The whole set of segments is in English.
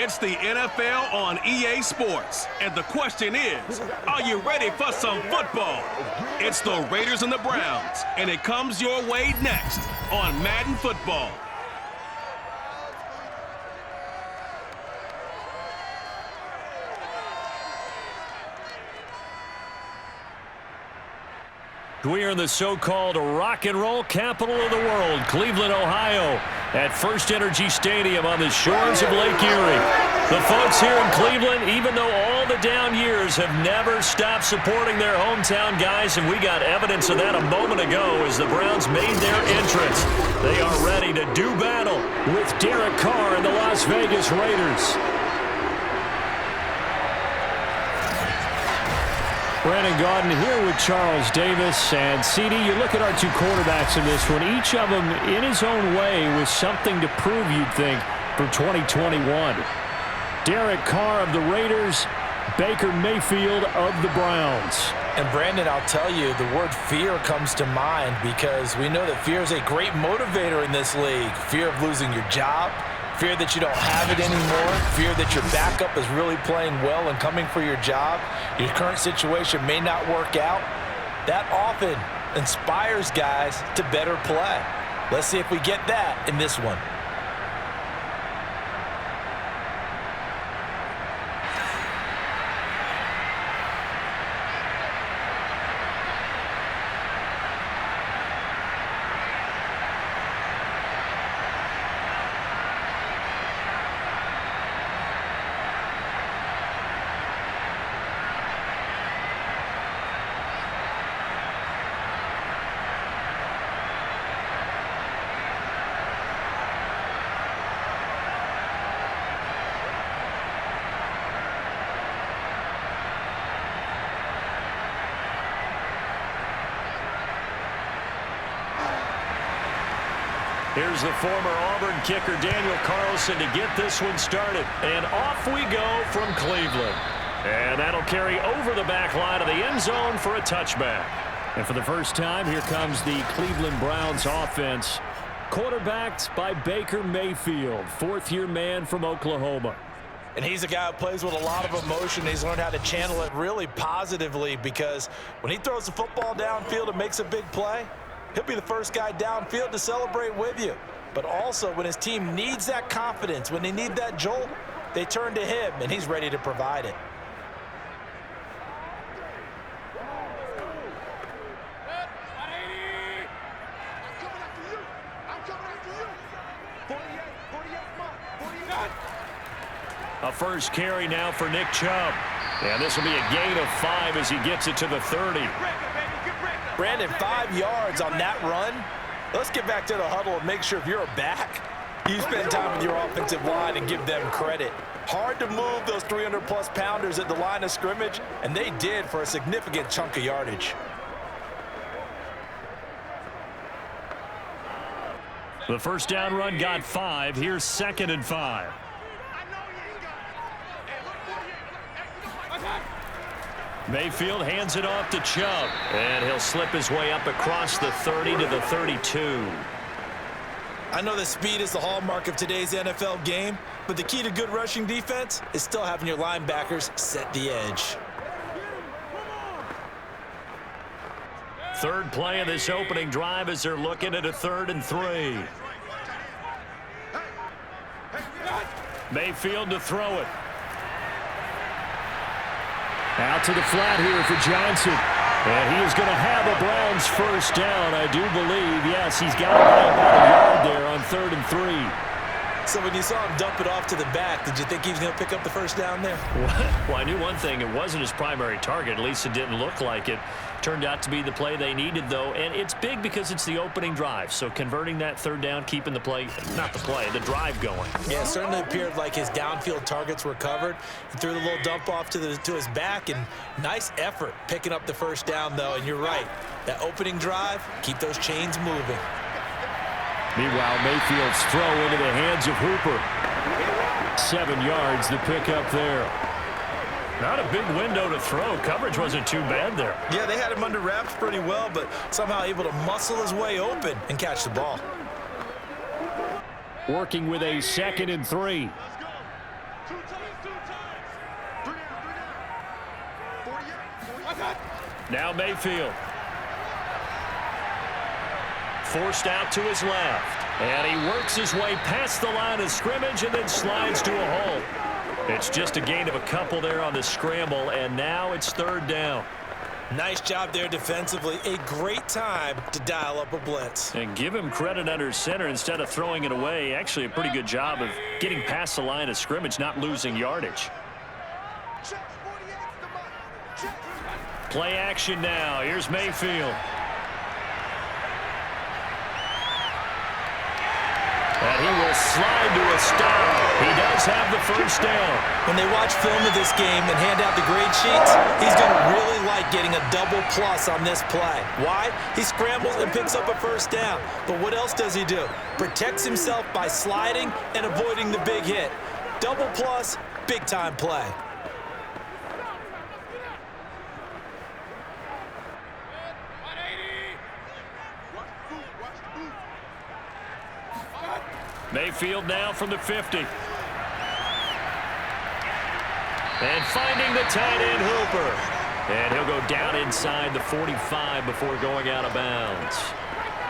It's the NFL on EA Sports. And the question is, are you ready for some football? It's the Raiders and the Browns, and it comes your way next on Madden Football. We are in the so-called rock and roll capital of the world, Cleveland, Ohio, at First Energy Stadium on the shores of Lake Erie. The folks here in Cleveland, even though all the down years, have never stopped supporting their hometown guys, and we got evidence of that a moment ago as the Browns made their entrance. They are ready to do battle with Derek Carr and the Las Vegas Raiders. Brandon Gaudin here with Charles Davis. And, CD, you look at our two quarterbacks in this one. Each of them, in his own way, with something to prove, you'd think, for 2021. Derek Carr of the Raiders, Baker Mayfield of the Browns. And, Brandon, I'll tell you, the word fear comes to mind because we know that fear is a great motivator in this league. Fear of losing your job. Fear that you don't have it anymore. Fear that your backup is really playing well and coming for your job. Your current situation may not work out. That often inspires guys to better play. Let's see if we get that in this one. Here's the former Auburn kicker, Daniel Carlson, to get this one started. And off we go from Cleveland. And that'll carry over the back line of the end zone for a touchback. And for the first time, here comes the Cleveland Browns offense, quarterbacked by Baker Mayfield, fourth-year man from Oklahoma. And he's a guy who plays with a lot of emotion. He's learned how to channel it really positively because when he throws the football downfield and makes a big play, he'll be the first guy downfield to celebrate with you. But also, when his team needs that confidence, when they need that jolt, they turn to him, and he's ready to provide it. A first carry now for Nick Chubb. And this will be a gain of 5 as he gets it to the 30. Brandon, 5 yards on that run. Let's get back to the huddle and make sure if you're a back, you spend time with your offensive line and give them credit. Hard to move those 300-plus pounders at the line of scrimmage, and they did for a significant chunk of yardage. The first down run got 5. Here's 2nd and 5. Mayfield hands it off to Chubb, and he'll slip his way up across the 30 to the 32. I know that speed is the hallmark of today's NFL game, but the key to good rushing defense is still having your linebackers set the edge. Third play of this opening drive as they're looking at a 3rd and 3. Mayfield to throw it. Out to the flat here for Johnson. And he is going to have a Browns first down, I do believe. Yes, he's got about a yard there on 3rd and 3. So when you saw him dump it off to the back, did you think he was going to pick up the first down there? Well, I knew one thing. It wasn't his primary target. At least it didn't look like it. Turned out to be the play they needed, though. And it's big because it's the opening drive. So converting that 3rd down, keeping the play, not the play, the drive going. Yeah, it certainly appeared like his downfield targets were covered. He threw the little dump off to his back, and nice effort picking up the first down, though. And you're right. That opening drive, keep those chains moving. Meanwhile, Mayfield's throw into the hands of Hooper. 7 yards, the pickup there. Not a big window to throw. Coverage wasn't too bad there. Yeah, they had him under wraps pretty well, but somehow able to muscle his way open and catch the ball. Working with a 2nd and 3. Now Mayfield. Forced out to his left. And he works his way past the line of scrimmage and then slides to a halt. It's just a gain of a couple there on the scramble, and now it's third down. Nice job there defensively. A great time to dial up a blitz. And give him credit under center instead of throwing it away. Actually a pretty good job of getting past the line of scrimmage, not losing yardage. Play action now. Here's Mayfield. And he will slide to a stop. He does have the first down. When they watch film of this game and hand out the grade sheets, he's going to really like getting a double plus on this play. Why? He scrambles and picks up a first down. But what else does he do? Protects himself by sliding and avoiding the big hit. Double plus, big time play. Mayfield now from the 50. And finding the tight end Hooper. And he'll go down inside the 45 before going out of bounds.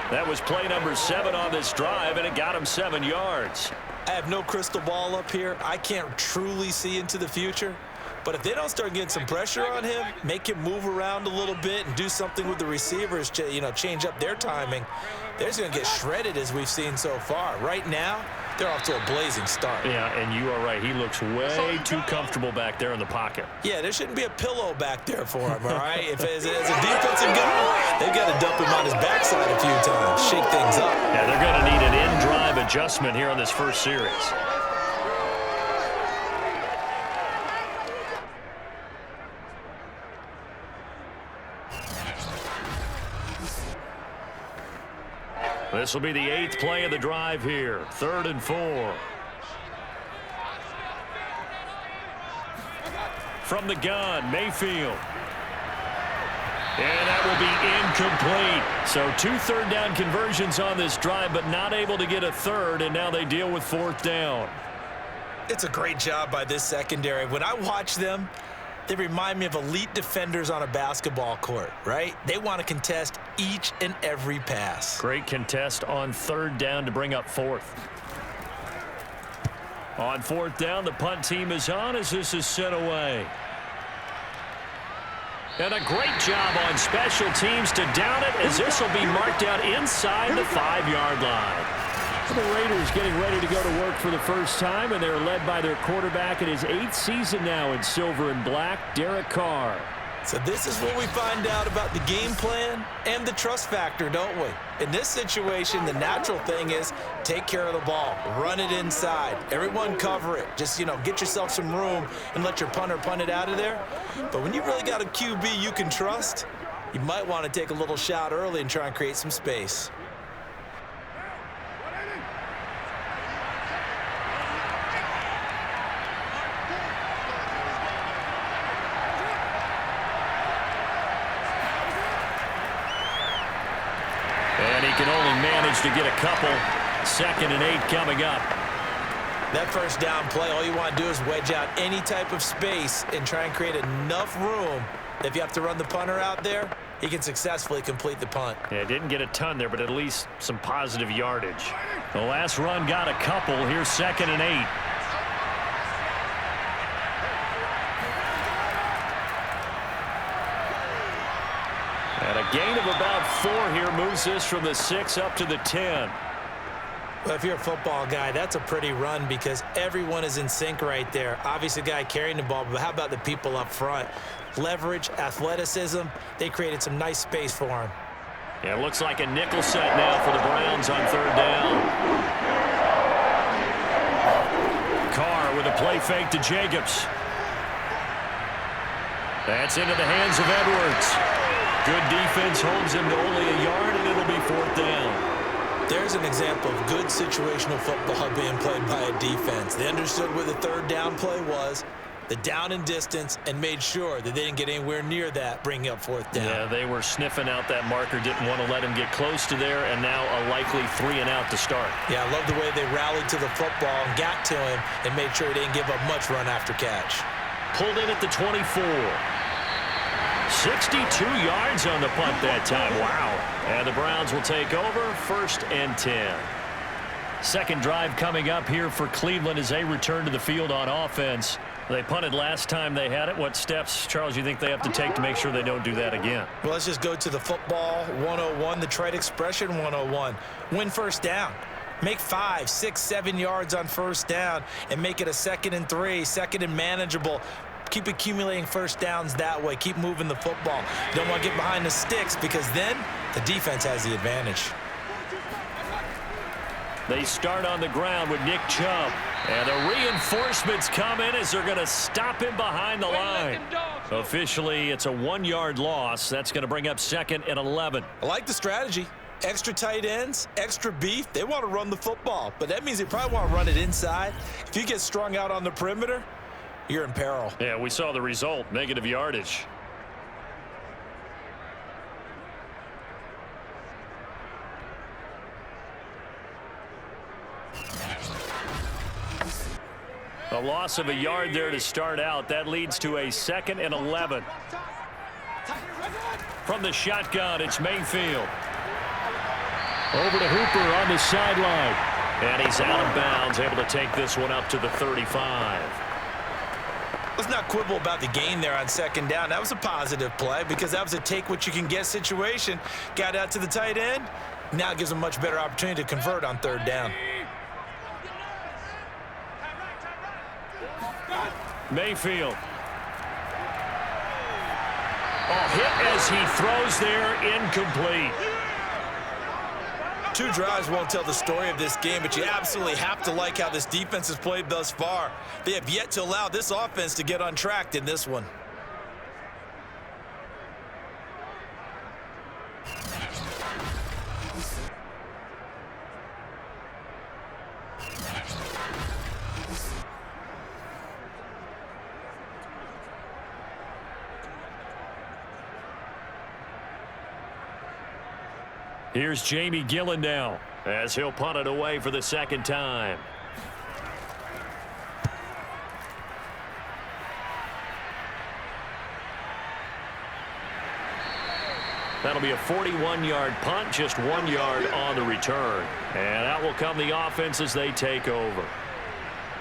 That was play number 7 on this drive, and it got him 7 yards. I have no crystal ball up here. I can't truly see into the future. But if they don't start getting some pressure on him, make him move around a little bit and do something with the receivers to, change up their timing, they're just going to get shredded as we've seen so far. Right now, they're off to a blazing start. Yeah, and you are right. He looks way too comfortable back there in the pocket. Yeah, there shouldn't be a pillow back there for him, all right? If as a defensive guy, they've got to dump him on his backside a few times, shake things up. Yeah, they're going to need an in-drive adjustment here on this first series. This will be the 8th play of the drive here. 3rd and 4. From the gun, Mayfield. And that will be incomplete. So 2 third-down conversions on this drive, but not able to get a third, and now they deal with 4th down. It's a great job by this secondary. When I watch them, they remind me of elite defenders on a basketball court, right? They want to contest each and every pass. Great contest on 3rd down to bring up 4th. On 4th down, the punt team is on as this is sent away. And a great job on special teams to down it as this will be marked out inside the 5-yard line. The Raiders getting ready to go to work for the first time, and they're led by their quarterback in his 8th season now in silver and black, Derek Carr. So this is where we find out about the game plan and the trust factor, don't we? In this situation, the natural thing is take care of the ball, run it inside, everyone cover it. Just, get yourself some room and let your punter punt it out of there. But when you really got a QB you can trust, you might want to take a little shot early and try and create some space. Can only manage to get a couple. 2nd and 8 coming up. That first down play, all you want to do is wedge out any type of space and try and create enough room. If you have to run the punter out there, he can successfully complete the punt. Yeah, didn't get a ton there, but at least some positive yardage. The last run got a couple. Here's 2nd and 8. And a gain of about 4 here moves this from the 6 up to the 10. Well, if you're a football guy, that's a pretty run because everyone is in sync right there. Obviously, the guy carrying the ball, but how about the people up front? Leverage, athleticism, they created some nice space for him. Yeah, it looks like a nickel set now for the Browns on 3rd down. Carr with a play fake to Jacobs. That's into the hands of Edwards. Good defense holds him to only a yard, and it'll be 4th down. There's an example of good situational football being played by a defense. They understood where the 3rd down play was, the down and distance and made sure that they didn't get anywhere near that, bringing up fourth down. Yeah, they were sniffing out that marker, didn't want to let him get close to there, and now a likely 3 and out to start. Yeah, I love the way they rallied to the football and got to him and made sure he didn't give up much run after catch. Pulled in at the 24. 62 yards on the punt that time. Wow. And the Browns will take over, 1st and 10. Second drive coming up here for Cleveland as they return to the field on offense. They punted last time they had it. What steps, Charles, you think they have to take to make sure they don't do that again? Well, let's just go to the football 101, the trite expression 101. Win first down. Make 5, 6, 7 yards on first down and make it a 2nd and 3, 2nd and manageable. Keep accumulating first downs that way. Keep moving the football. You don't want to get behind the sticks because then the defense has the advantage. They start on the ground with Nick Chubb. And the reinforcements come in as they're going to stop him behind the line. Officially, it's a 1-yard loss. That's going to bring up 2nd and 11. I like the strategy. Extra tight ends, extra beef. They want to run the football, but that means they probably want to run it inside. If you get strung out on the perimeter, you're in peril. Yeah, we saw the result, negative yardage. A loss of a yard there to start out. That leads to a 2nd and 11. From the shotgun, it's Mayfield. Over to Hooper on the sideline. And he's out of bounds, able to take this one up to the 35. Let's not quibble about the gain there on 2nd down. That was a positive play because that was a take-what-you-can-get situation. Got out to the tight end. Now it gives them a much better opportunity to convert on 3rd down. Mayfield. Hit as he throws there, incomplete. 2 drives won't tell the story of this game, but you absolutely have to like how this defense has played thus far. They have yet to allow this offense to get untracked in this one. Here's Jamie Gillen now as he'll punt it away for the 2nd time. That'll be a 41-yard punt, just 1 yard on the return. And out will come the offense as they take over.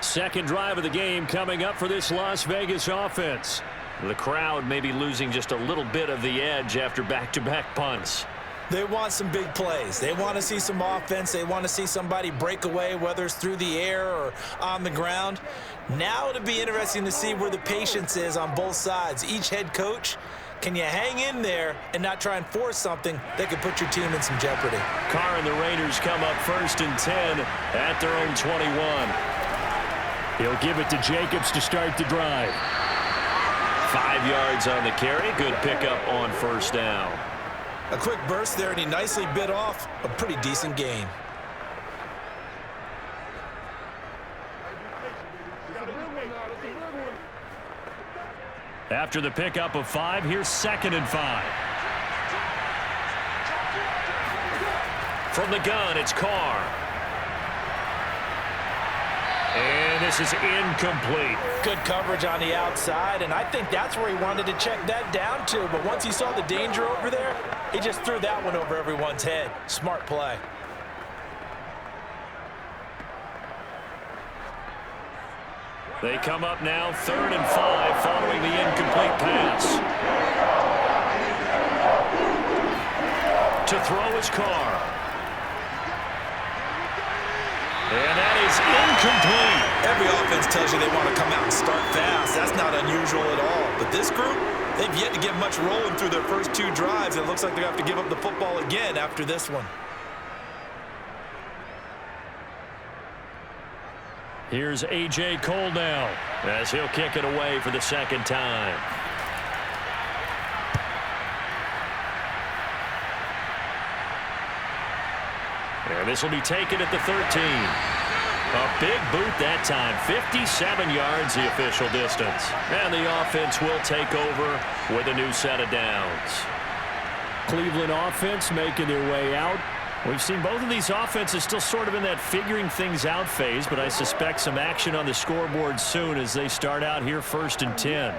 Second drive of the game coming up for this Las Vegas offense. The crowd may be losing just a little bit of the edge after back-to-back punts. They want some big plays. They want to see some offense. They want to see somebody break away, whether it's through the air or on the ground. Now it'll be interesting to see where the patience is on both sides. Each head coach, can you hang in there and not try and force something that could put your team in some jeopardy? Carr and the Raiders come up 1st and 10 at their own 21. He'll give it to Jacobs to start the drive. 5 yards on the carry. Good pickup on 1st down. A quick burst there, and he nicely bit off a pretty decent gain. After the pickup of 5, here's 2nd and 5. From the gun, it's Carr. And this is incomplete. Good coverage on the outside, and I think that's where he wanted to check that down to. But once he saw the danger over there, he just threw that one over everyone's head. Smart play. They come up now 3rd and 5 following the incomplete pass. To throw is Carr. And that is incomplete. Every offense tells you they want to come out and start fast. That's not unusual at all. But this group, they've yet to get much rolling through their first 2 drives. It looks like they have to give up the football again after this one. Here's A.J. Cole now as he'll kick it away for the 2nd time. And this will be taken at the 13. A big boot that time. 57 yards the official distance. And the offense will take over with a new set of downs. Cleveland offense making their way out. We've seen both of these offenses still sort of in that figuring things out phase, but I suspect some action on the scoreboard soon as they start out here 1st and 10.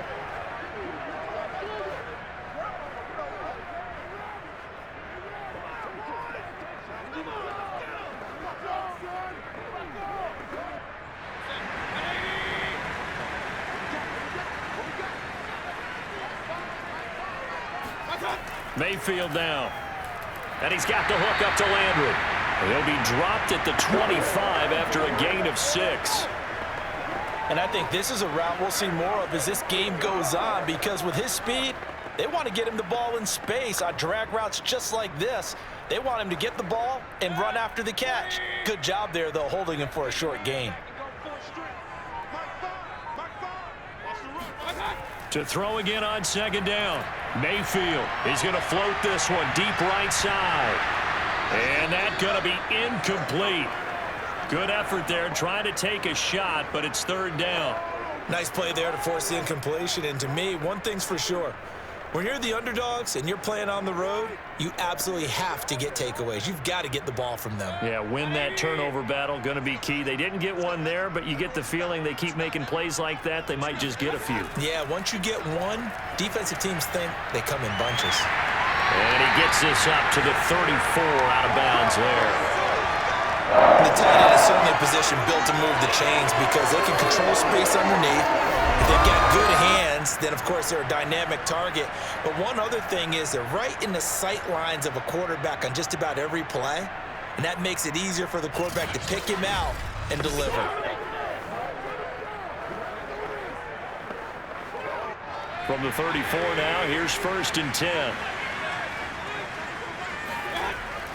Mayfield now. And he's got the hook up to Landry. He'll be dropped at the 25 after a gain of 6. And I think this is a route we'll see more of as this game goes on, because with his speed, they want to get him the ball in space on drag routes just like this. They want him to get the ball and run after the catch. Good job there, though, holding him for a short gain. To throw again on 2nd down. Mayfield is going to float this one deep right side. And that's going to be incomplete. Good effort there trying to take a shot, but it's 3rd down. Nice play there to force the incompletion. And to me, one thing's for sure. When you're the underdogs and you're playing on the road, you absolutely have to get takeaways. You've got to get the ball from them. Yeah, win that turnover battle, going to be key. They didn't get one there, but you get the feeling they keep making plays like that, they might just get a few. Yeah, once you get one, defensive teams think they come in bunches. And he gets this up to the 34 out of bounds there. The tight end is certainly a position built to move the chains because they can control space underneath. If they've got good hands, then, of course, they're a dynamic target. But one other thing is they're right in the sight lines of a quarterback on just about every play, and that makes it easier for the quarterback to pick him out and deliver. From the 34 now, here's 1st and 10.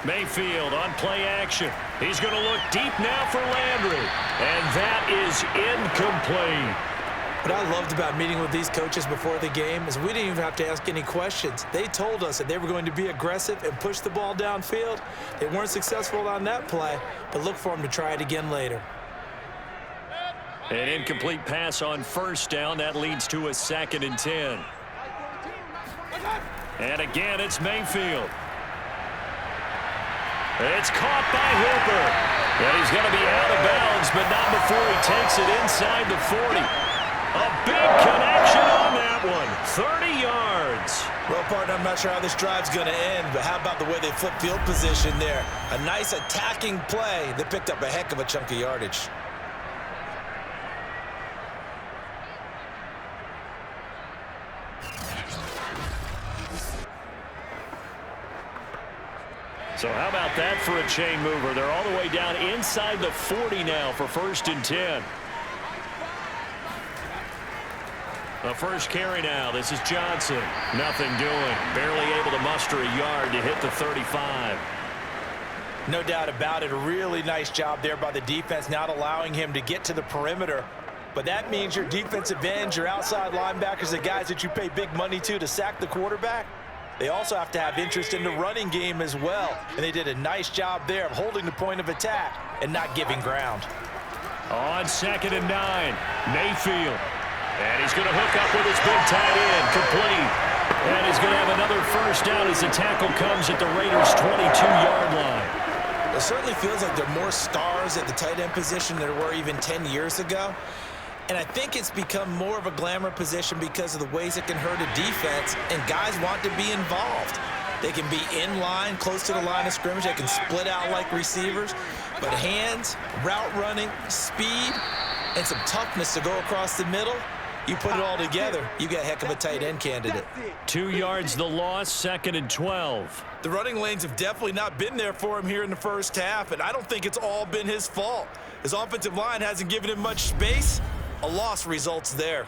Mayfield on play action. He's going to look deep now for Landry. And that is incomplete. What I loved about meeting with these coaches before the game is we didn't even have to ask any questions. They told us that they were going to be aggressive and push the ball downfield. They weren't successful on that play, but look for them to try it again later. An incomplete pass on 1st down. That leads to a 2nd and 10. And again, it's Mayfield. It's caught by Hooper. And he's going to be out of bounds, but not before he takes it inside the 40. A big connection on that one. 30 yards. Well, partner, I'm not sure how this drive's going to end, but how about the way they flip field position there? A nice attacking play that picked up a heck of a chunk of yardage. So how about that for a chain mover? They're all the way down inside the 40 now for 1st and 10. The first carry now. This is Johnson. Nothing doing. Barely able to muster a yard to hit the 35. No doubt about it. A really nice job there by the defense, not allowing him to get to the perimeter. But that means your defensive ends, your outside linebackers, the guys that you pay big money to sack the quarterback, they also have to have interest in the running game as well. And they did a nice job there of holding the point of attack and not giving ground. On 2nd and 9, Mayfield. And he's going to hook up with his big tight end, complete. And he's going to have another 1st down as the tackle comes at the Raiders' 22-yard line. It certainly feels like there are more stars at the tight end position than there were even 10 years ago. And I think it's become more of a glamour position because of the ways it can hurt a defense, and guys want to be involved. They can be in line, close to the line of scrimmage. They can split out like receivers. But hands, route running, speed, and some toughness to go across the middle, you put it all together, you got a heck of a tight end candidate. 2 yards the loss, 2nd and 12. The running lanes have definitely not been there for him here in the first half, and I don't think it's all been his fault. His offensive line hasn't given him much space. A loss results there.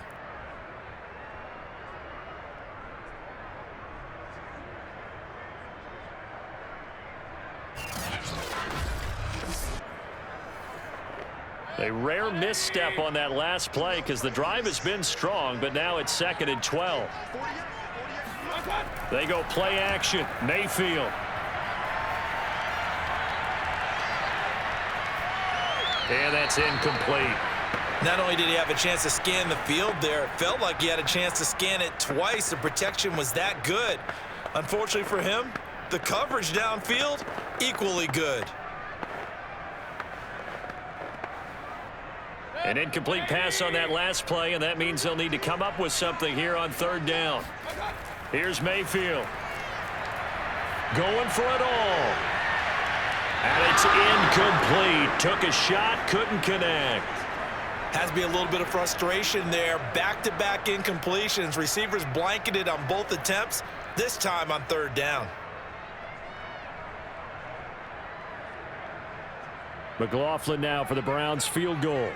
A rare misstep on that last play because the drive has been strong, but now it's 2nd and 12. They go play action. Mayfield. And that's incomplete. Not only did he have a chance to scan the field there, it felt like he had a chance to scan it twice. The protection was that good. Unfortunately for him, the coverage downfield, equally good. An incomplete pass on that last play, and that means they'll need to come up with something here on third down. Here's Mayfield. Going for it all. And it's incomplete. Took a shot, couldn't connect. Has to be a little bit of frustration there. Back-to-back incompletions. Receivers blanketed on both attempts, this time on third down. McLaughlin now for the Browns field goal.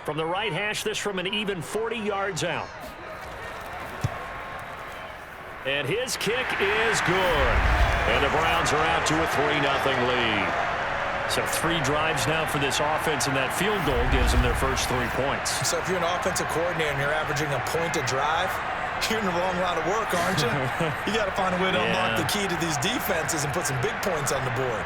From the right hash, this from an even 40 yards out. And his kick is good. And the Browns are out to a 3-0 lead. So 3 drives now for this offense, and that field goal gives them their first 3 points. So if you're an offensive coordinator and you're averaging a point a drive, you're in the wrong line of work, aren't you? You got to find a way to unlock the key to these defenses and put some big points on the board.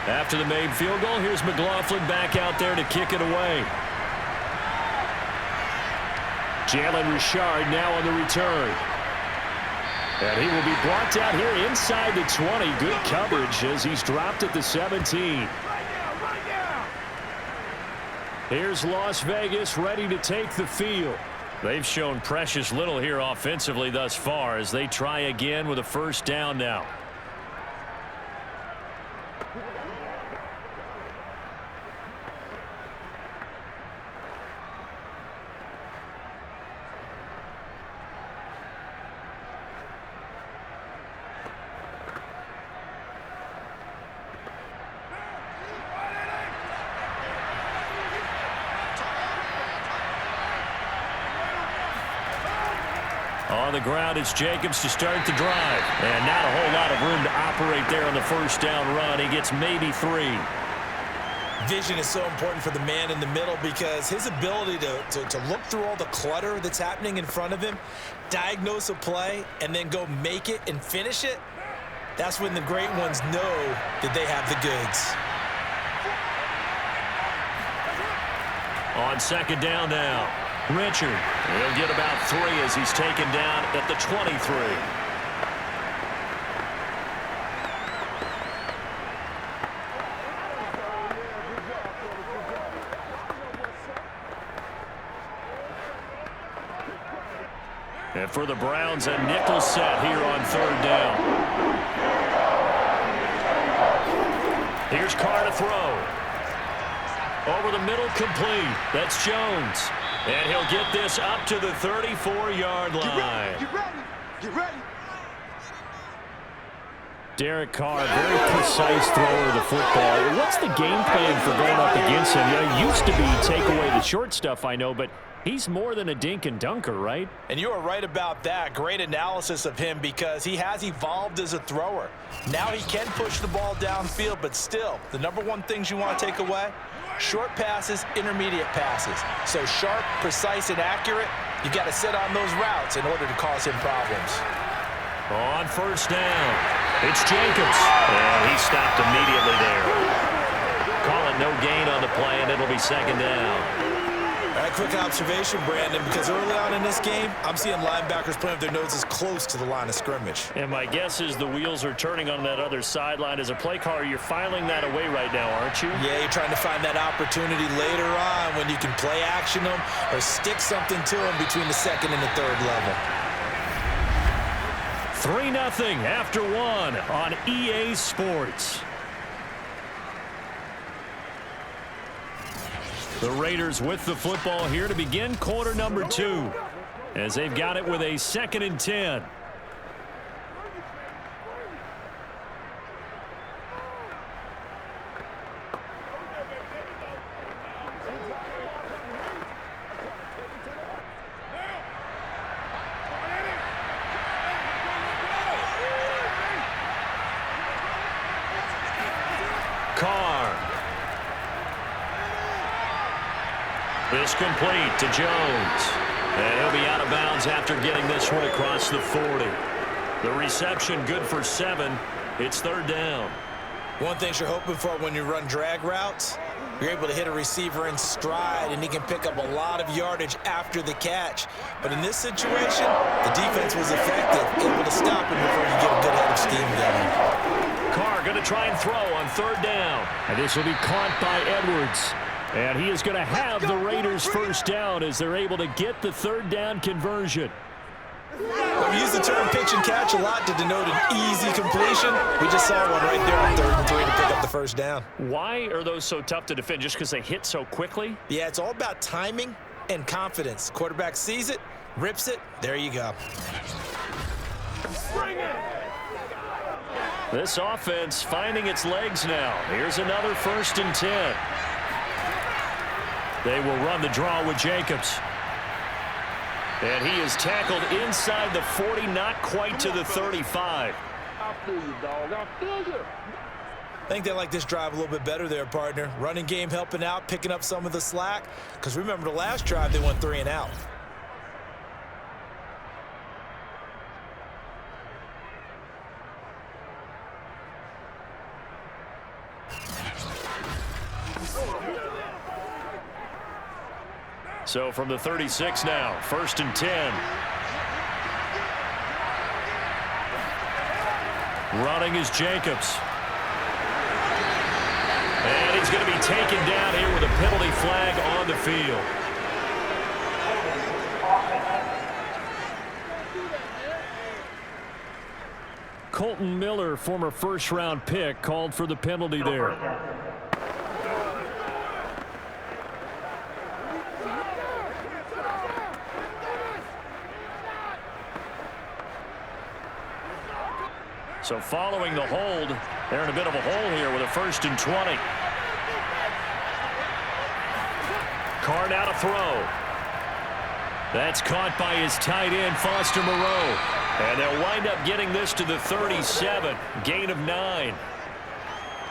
After the made field goal, here's McLaughlin back out there to kick it away. Jalen Richard now on the return. And he will be brought down here inside the 20. Good coverage as he's dropped at the 17. Here's Las Vegas ready to take the field. They've shown precious little here offensively thus far as they try again with a first down now. On the ground, it's Jacobs to start the drive. And not a whole lot of room to operate there on the first down run. He gets maybe 3. Vision is so important for the man in the middle because his ability to look through all the clutter that's happening in front of him, diagnose a play, and then go make it and finish it, that's when the great ones know that they have the goods. On second down now. Richard, he'll get about 3 as he's taken down at the 23. And for the Browns, a nickel set here on third down. Here's Carr to throw. Over the middle, complete. That's Jones. And he'll get this up to the 34-yard line. Get ready. Get ready. Derek Carr, very precise thrower of the football. What's the game plan for going up against him? You know, it used to be take away the short stuff, I know, but he's more than a dink and dunker, right? And you are right about that. Great analysis of him because he has evolved as a thrower. Now he can push the ball downfield, but still, the number one things you want to take away, short passes, intermediate passes. So sharp, precise, and accurate, you got to sit on those routes in order to cause him problems. On first down, it's Jacobs. And he stopped immediately there. Call it no gain on the play, and it'll be second down. All right, quick observation, Brandon, because early on in this game, I'm seeing linebackers playing with their noses close to the line of scrimmage. And my guess is the wheels are turning on that other sideline. As a play caller, you're filing that away right now, aren't you? Yeah, you're trying to find that opportunity later on when you can play action them or stick something to them between the second and the third level. 3-0 after 1 on EA Sports. The Raiders with the football here to begin quarter number 2 as they've got it with a 2nd and 10. This complete to Jones. And he'll be out of bounds after getting this one across the 40. The reception good for 7. It's third down. One thing you're hoping for when you run drag routes, you're able to hit a receiver in stride, and he can pick up a lot of yardage after the catch. But in this situation, the defense was effective, able to stop him before you get a good head of steam going. Carr going to try and throw on third down. And this will be caught by Edwards. And he is going to have the Raiders first down as they're able to get the third down conversion. We use the term pitch and catch a lot to denote an easy completion. We just saw one right there on 3rd and 3 to pick up the first down. Why are those so tough to defend? Just because they hit so quickly? Yeah, it's all about timing and confidence. Quarterback sees it, rips it, there you go. This offense finding its legs now. Here's another 1st and 10. They will run the draw with Jacobs. And he is tackled inside the 40, not quite to the 35. I feel you, dog. I feel you. I think they like this drive a little bit better there, partner. Running game helping out, picking up some of the slack. Because remember the last drive, they went 3 and out. So from the 36 now, 1st and 10. Running is Jacobs. And he's going to be taken down here with a penalty flag on the field. Colton Miller, former first-round pick, called for the penalty there. So following the hold, they're in a bit of a hole here with a 1st and 20. Carr now to throw. That's caught by his tight end, Foster Moreau. And they'll wind up getting this to the 37. Gain of 9.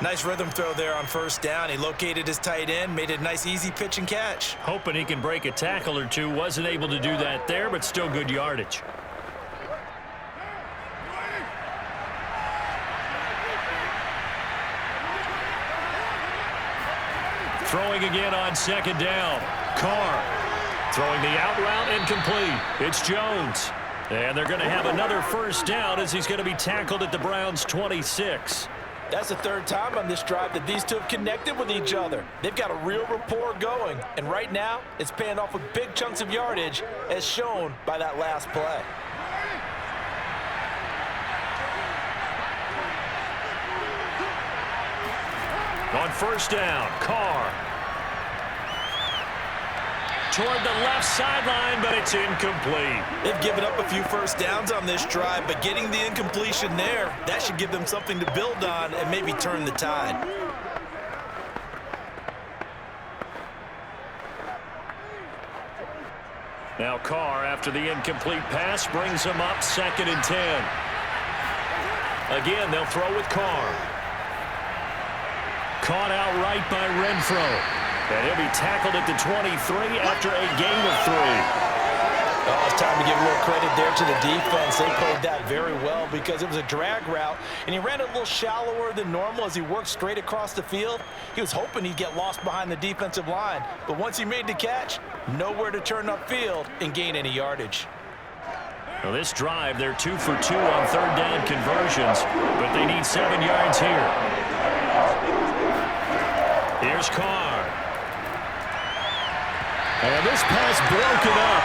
Nice rhythm throw there on 1st down. He located his tight end, made it a nice easy pitch and catch. Hoping he can break a tackle or two. Wasn't able to do that there, but still good yardage. Throwing again on 2nd down. Carr throwing the out route incomplete. It's Jones. And they're going to have another 1st down as he's going to be tackled at the Browns' 26. That's the 3rd time on this drive that these two have connected with each other. They've got a real rapport going. And right now, it's paying off with big chunks of yardage as shown by that last play. On 1st down, Carr. Toward the left sideline, but it's incomplete. They've given up a few 1st downs on this drive, but getting the incompletion there, that should give them something to build on and maybe turn the tide. Now Carr, after the incomplete pass, brings him up 2nd and 10. Again, they'll throw with Carr. Caught outright by Renfro. And he'll be tackled at the 23 after a gain of 3. Oh, it's time to give a little credit there to the defense. They played that very well because it was a drag route, and he ran it a little shallower than normal as he worked straight across the field. He was hoping he'd get lost behind the defensive line, but once he made the catch, nowhere to turn upfield and gain any yardage. Well, this drive, they're 2 for 2 on 3rd down conversions, but they need 7 yards here. Here's Carr. And this pass broken up.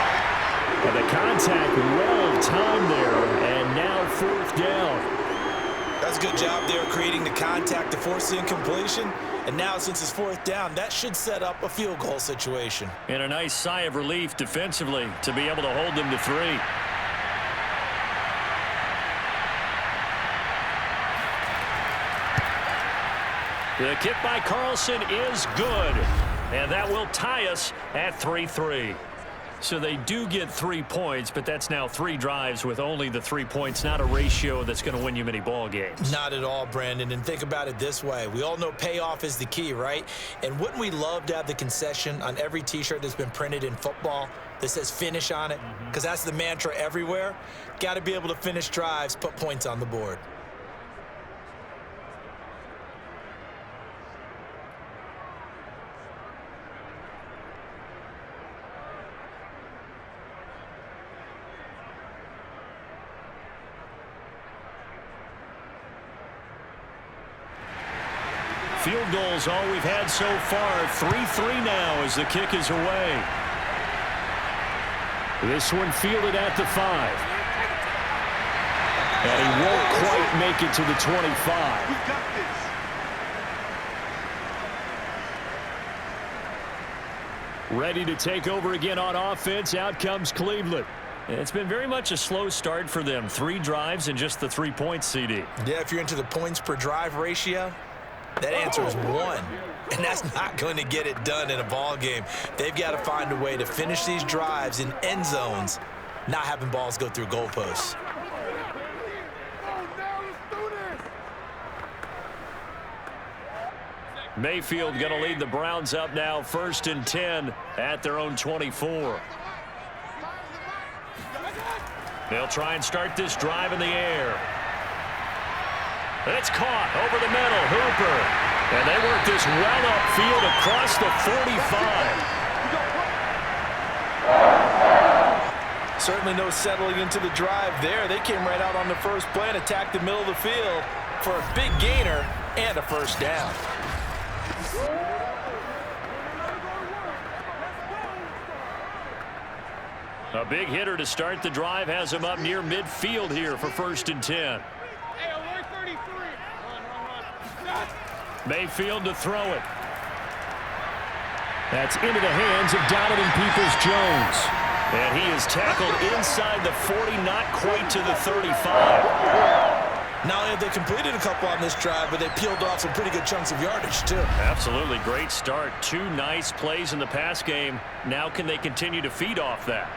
And the contact well timed there, and now 4th down. That's a good job there creating the contact to force the incompletion. And now since it's 4th down, that should set up a field goal situation. And a nice sigh of relief defensively to be able to hold them to 3. The kick by Carlson is good. And that will tie us at 3-3. So they do get 3 points, but that's now 3 drives with only the 3 points, not a ratio that's going to win you many ball games. Not at all, Brandon. And think about it this way. We all know payoff is the key, right? And wouldn't we love to have the concession on every T-shirt that's been printed in football that says finish on it? Because that's the mantra everywhere. Got to be able to finish drives, put points on the board. Field goals all we've had so far. 3-3 now as the kick is away. This one fielded at the 5. And he won't quite make it to the 25. Ready to take over again on offense. Out comes Cleveland. It's been very much a slow start for them. 3 drives and just the 3 points, CD. Yeah, if you're into the points per drive ratio, that answer is 1. And that's not going to get it done in a ball game. They've got to find a way to finish these drives in end zones, not having balls go through goalposts. Mayfield going to lead the Browns up now, 1st and 10 at their own 24. They'll try and start this drive in the air. It's caught over the middle. Hooper. And they work this well upfield across the 45. Certainly no settling into the drive there. They came right out on the first play and attacked the middle of the field for a big gainer and a first down. A big hitter to start the drive has him up near midfield here for 1st and 10. Mayfield to throw it. That's into the hands of Donovan Peoples-Jones. And he is tackled inside the 40, not quite to the 35. Not only have they completed a couple on this drive, but they peeled off some pretty good chunks of yardage, too. Absolutely great start. 2 nice plays in the pass game. Now can they continue to feed off that?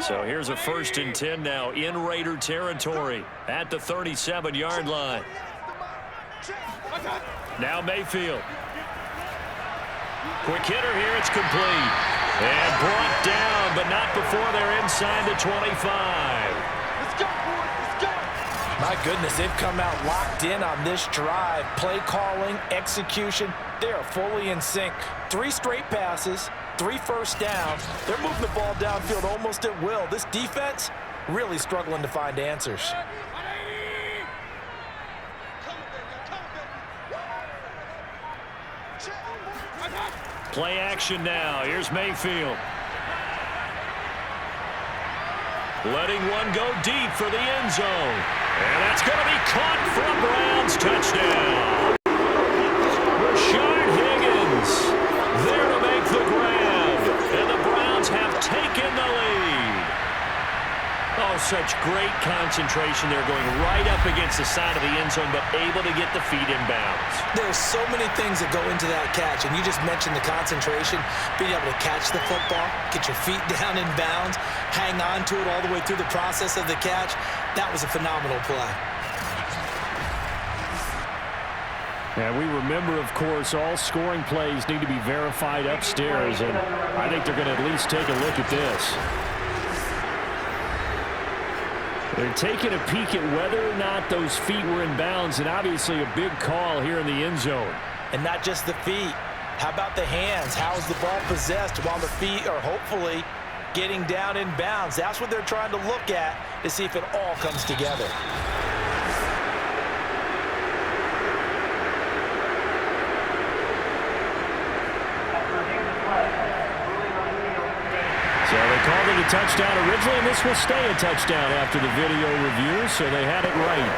So here's a 1st and 10 now in Raider territory at the 37-yard line. Now Mayfield. Quick hitter here. It's complete. And brought down, but not before they're inside the 25. Let's go, boys. Let's go. My goodness, they've come out locked in on this drive. Play calling, execution, they are fully in sync. 3 straight passes. 3 first downs. They're moving the ball downfield almost at will. This defense really struggling to find answers. Play action now. Here's Mayfield. Letting one go deep for the end zone. And that's going to be caught for a Browns touchdown. Rashard Higgins there to make the grab. And the Browns have taken the lead. Oh, such great concentration there, going right up against the side of the end zone, but able to get the feet in bounds. There's so many things that go into that catch, and you just mentioned the concentration, being able to catch the football, get your feet down in bounds, hang on to it all the way through the process of the catch. That was a phenomenal play. And we remember, of course, all scoring plays need to be verified upstairs, and I think they're going to at least take a look at this. They're taking a peek at whether or not those feet were in bounds, and obviously a big call here in the end zone. And not just the feet. How about the hands? How is the ball possessed while the feet are hopefully getting down in bounds? That's what they're trying to look at to see if it all comes together. So they called it a touchdown originally, and this will stay a touchdown after the video review, so they had it right.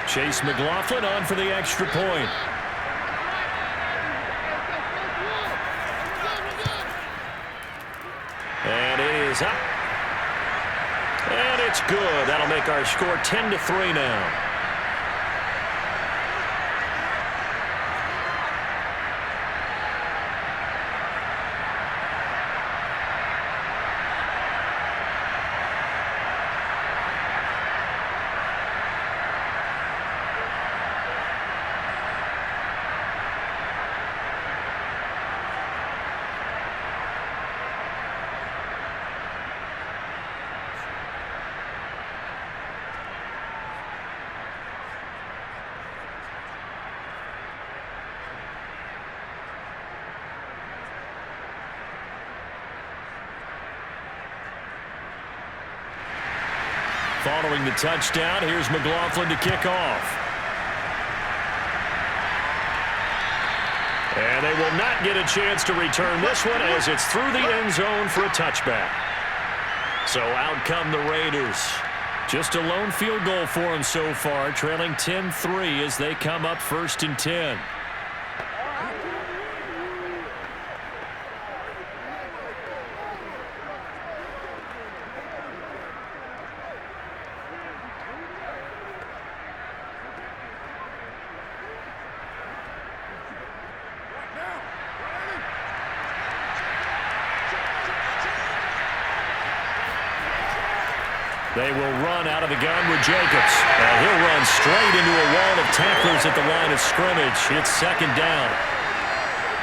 Chase McLaughlin on for the extra point. And it is up. And it's good. That'll make our score 10-3 now. Following the touchdown, here's McLaughlin to kick off. And they will not get a chance to return this one as it's through the end zone for a touchback. So out come the Raiders. Just a lone field goal for them so far, trailing 10-3 as they come up 1st and 10. They will run out of the gun with Jacobs. And he'll run straight into a wall of tacklers at the line of scrimmage. It's 2nd down.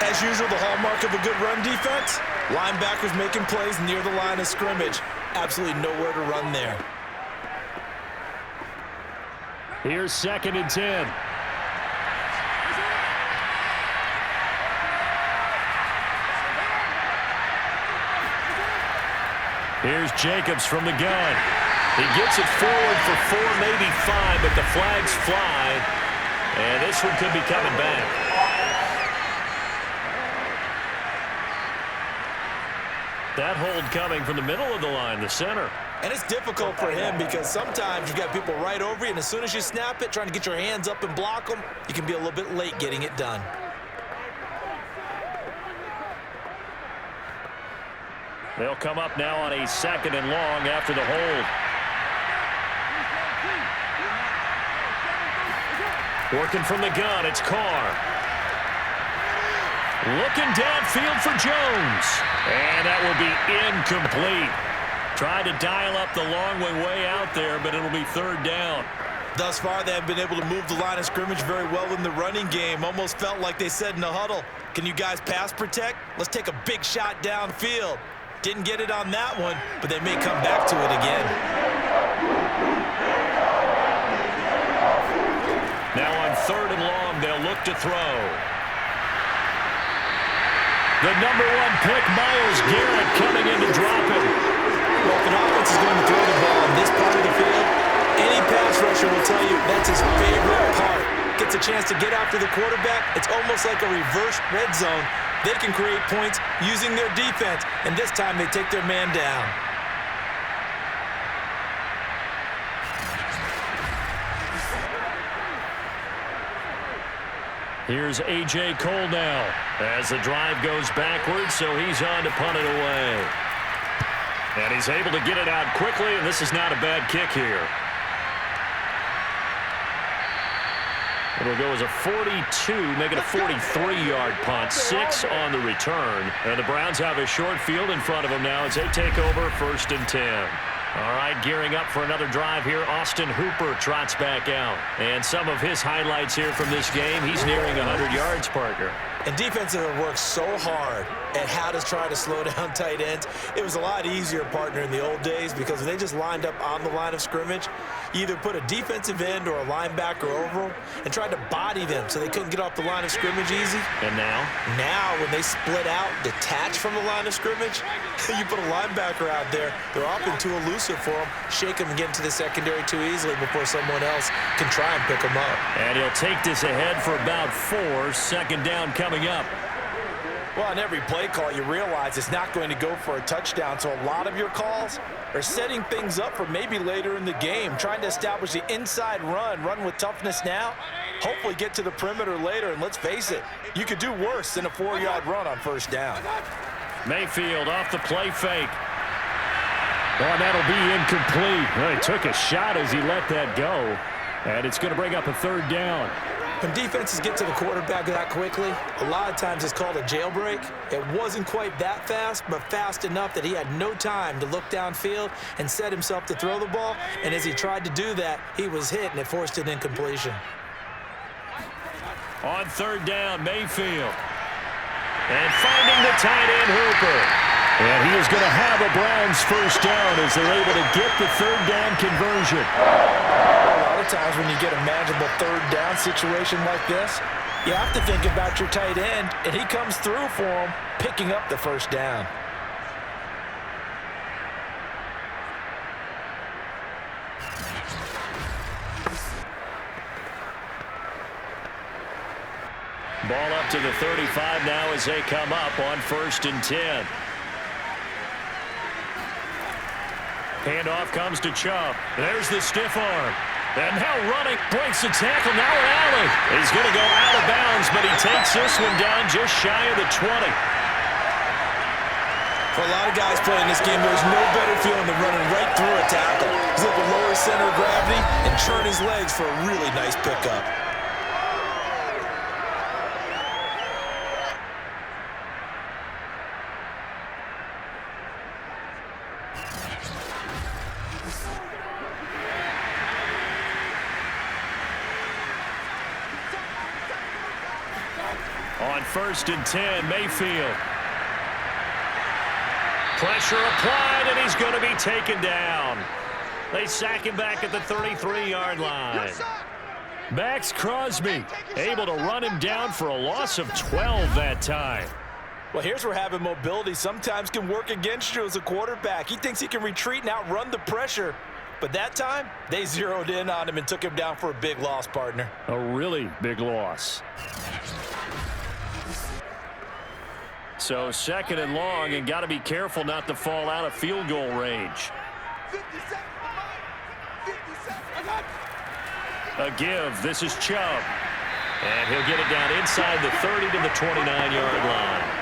As usual, the hallmark of a good run defense, linebackers making plays near the line of scrimmage. Absolutely nowhere to run there. Here's 2nd and 10. Here's Jacobs from the gun. He gets it forward for 4, maybe 5, but the flags fly. And this one could be coming back. That hold coming from the middle of the line, the center. And it's difficult for him because sometimes you've got people right over you, and as soon as you snap it, trying to get your hands up and block them, you can be a little bit late getting it done. They'll come up now on a 2nd and long after the hold. Working from the gun, it's Carr. Looking downfield for Jones. And that will be incomplete. Tried to dial up the long way out there, but it'll be 3rd down. Thus far, they have been able to move the line of scrimmage very well in the running game. Almost felt like they said in the huddle, can you guys pass protect? Let's take a big shot downfield. Didn't get it on that one, but they may come back to it again. Now on 3rd and long, they'll look to throw. The number 1 pick, Myles Garrett, coming in to drop him. Well, if an offense is going to throw the ball in this part of the field, any pass rusher will tell you that's his favorite part. Gets a chance to get after the quarterback. It's almost like a reverse red zone. They can create points using their defense, and this time they take their man down. Here's A.J. Cole now as the drive goes backwards, so he's on to punt it away. And he's able to get it out quickly, and this is not a bad kick here. It'll go as a 42, make it a 43-yard punt, 6 on the return. And the Browns have a short field in front of them now as they take over 1st and 10. All right, gearing up for another drive here. Austin Hooper trots back out. And some of his highlights here from this game, he's nearing 100 yards, partner. And defenses have worked so hard at how to try to slow down tight ends. It was a lot easier, partner, in the old days because when they just lined up on the line of scrimmage, you either put a defensive end or a linebacker over them and tried to body them so they couldn't get off the line of scrimmage easy. And now? Now, when they split out, detach from the line of scrimmage, you put a linebacker out there, they're often too elusive for them, shake them and get into the secondary too easily before someone else can try and pick them up. And he'll take this ahead for about 4, 2nd down coming up. Well, on every play call, you realize it's not going to go for a touchdown, so a lot of your calls are setting things up for maybe later in the game, trying to establish the inside run with toughness now, hopefully get to the perimeter later, and let's face it, you could do worse than a 4-yard run on 1st down. Mayfield off the play fake. Well, that'll be incomplete. Well, he took a shot as he let that go, and it's going to bring up a 3rd down. When defenses get to the quarterback that quickly, a lot of times it's called a jailbreak. It wasn't quite that fast, but fast enough that he had no time to look downfield and set himself to throw the ball. And as he tried to do that, he was hit, and it forced an incompletion. On 3rd down, Mayfield. And finding the tight end, Hooper. And he is going to have a Browns 1st down as they're able to get the 3rd down conversion. Times when you get a manageable 3rd down situation like this, you have to think about your tight end, and he comes through for him, picking up the 1st down. Ball up to the 35 now as they come up on 1st and 10. Handoff comes to Chubb. There's the stiff arm. And now running, breaks the tackle. Now Allen. He's going to go out of bounds, but he takes this one down just shy of the 20. For a lot of guys playing this game, there's no better feeling than running right through a tackle. He's able to lower his center of gravity and turn his legs for a really nice pickup. On 1st and 10, Mayfield. Pressure applied, and he's going to be taken down. They sack him back at the 33-yard line. Max Crosby able to run him down for a loss of 12 that time. Well, here's where having mobility sometimes can work against you as a quarterback. He thinks he can retreat and outrun the pressure. But that time, they zeroed in on him and took him down for a big loss, partner. A really big loss. So 2nd and long, and got to be careful not to fall out of field goal range. A give. This is Chubb. And he'll get it down inside the 30 to the 29-yard line.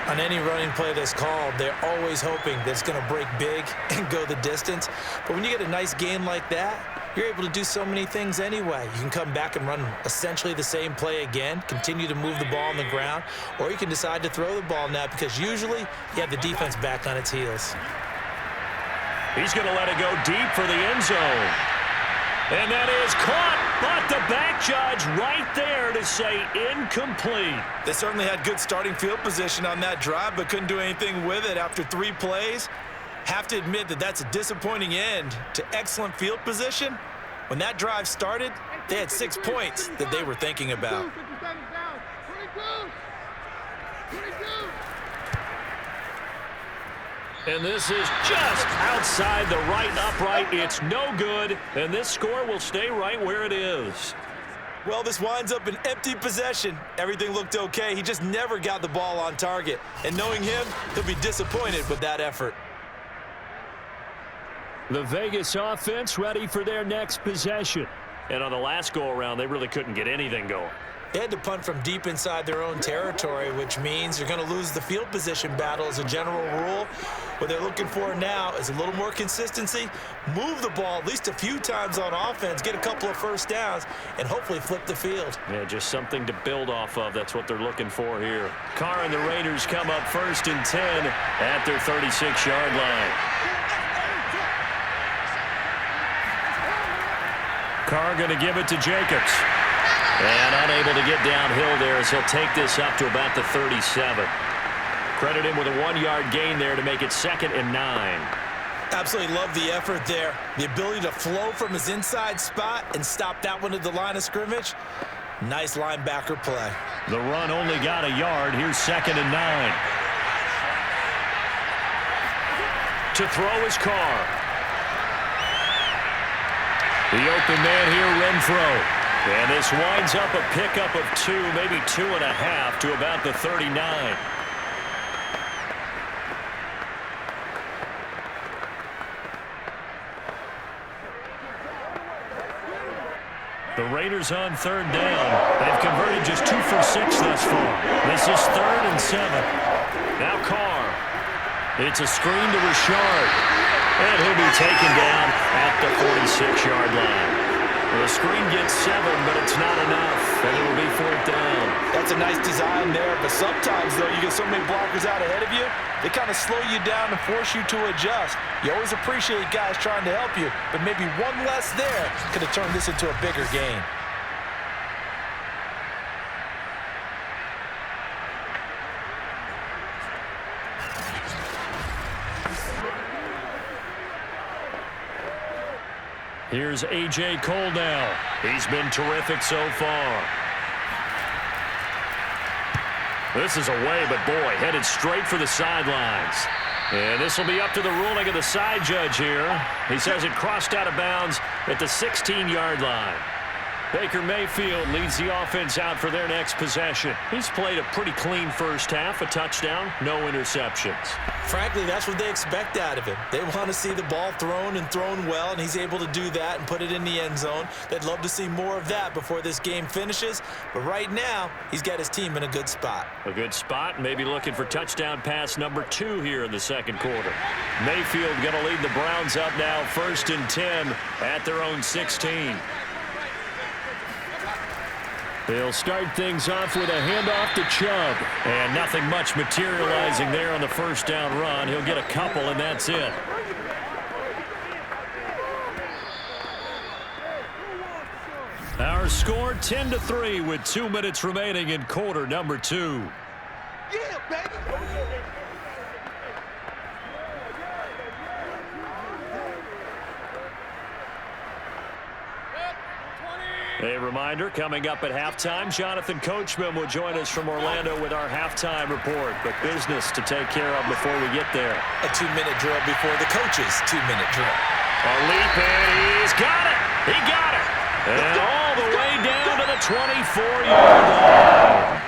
On any running play that's called, they're always hoping that it's going to break big and go the distance. But when you get a nice gain like that, you're able to do so many things anyway. You can come back and run essentially the same play again, continue to move the ball on the ground, or you can decide to throw the ball now because usually you have the defense back on its heels. He's going to let it go deep for the end zone. And that is caught, but the back judge right there to say incomplete. They certainly had good starting field position on that drive, but couldn't do anything with it after 3 plays. Have to admit that that's a disappointing end to excellent field position. When that drive started, they had 6 points that they were thinking about. And this is just outside the right upright. It's no good, and this score will stay right where it is. Well, this winds up an empty possession. Everything looked okay. He just never got the ball on target. And knowing him, he'll be disappointed with that effort. The Vegas offense ready for their next possession. And on the last go-around, they really couldn't get anything going. They had to punt from deep inside their own territory, which means you're going to lose the field position battle as a general rule. What they're looking for now is a little more consistency, move the ball at least a few times on offense, get a couple of first downs, and hopefully flip the field. Yeah, just something to build off of. That's what they're looking for here. Carr and the Raiders come up 1st and 10 at their 36-yard line. Carr going to give it to Jacobs. And unable to get downhill there as he'll take this up to about the 37. Credit him with a 1-yard gain there to make it 2nd and 9. Absolutely love the effort there. The ability to flow from his inside spot and stop that one at the line of scrimmage. Nice linebacker play. The run only got a yard. Here's 2nd and 9. To throw is Carr. The open man here, Renfro. And this winds up a pickup of 2, maybe 2.5 to about the 39. The Raiders on 3rd down. They've converted just 2 for 6 thus far. This is 3rd and 7. Now Carr. It's a screen to Richard. And he'll be taken down at the 46-yard line. The screen gets 7, but it's not enough, and it will be 4th down. That's a nice design there, but sometimes, though, you get so many blockers out ahead of you, they kind of slow you down and force you to adjust. You always appreciate guys trying to help you, but maybe one less there could have turned this into a bigger game. Here's A.J. Cole now. He's been terrific so far. This is away, but boy, headed straight for the sidelines. And this will be up to the ruling of the side judge here. He says it crossed out of bounds at the 16-yard line. Baker Mayfield leads the offense out for their next possession. He's played a pretty clean first half, a touchdown, no interceptions. Frankly, that's what they expect out of him. They want to see the ball thrown and thrown well, and he's able to do that and put it in the end zone. They'd love to see more of that before this game finishes, but right now, he's got his team in a good spot. A good spot, maybe looking for touchdown pass number 2 here in the second quarter. Mayfield going to lead the Browns up now, 1st and 10 at their own 16. They'll start things off with a handoff to Chubb. And nothing much materializing there on the first down run. He'll get a couple, and that's it. Our score 10-3 with 2 minutes remaining in quarter number 2. Yeah, baby. A reminder, coming up at halftime, Jonathan Coachman will join us from Orlando with our halftime report. But business to take care of before we get there. A 2-minute drill before the coach's 2-minute drill. A leap, and he's got it. He got it. And all the way down to the 24-yard line.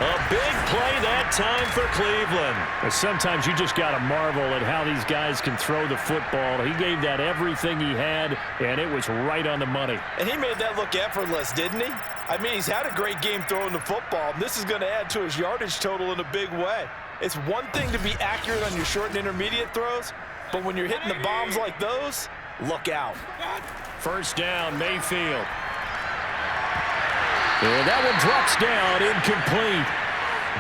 A big play that time for Cleveland. Sometimes you just got to marvel at how these guys can throw the football. He gave that everything he had, and it was right on the money. And he made that look effortless, didn't he? I mean, he's had a great game throwing the football, and this is going to add to his yardage total in a big way. It's one thing to be accurate on your short and intermediate throws, but when you're hitting the bombs like those, look out. First down, Mayfield. And that one drops down, incomplete.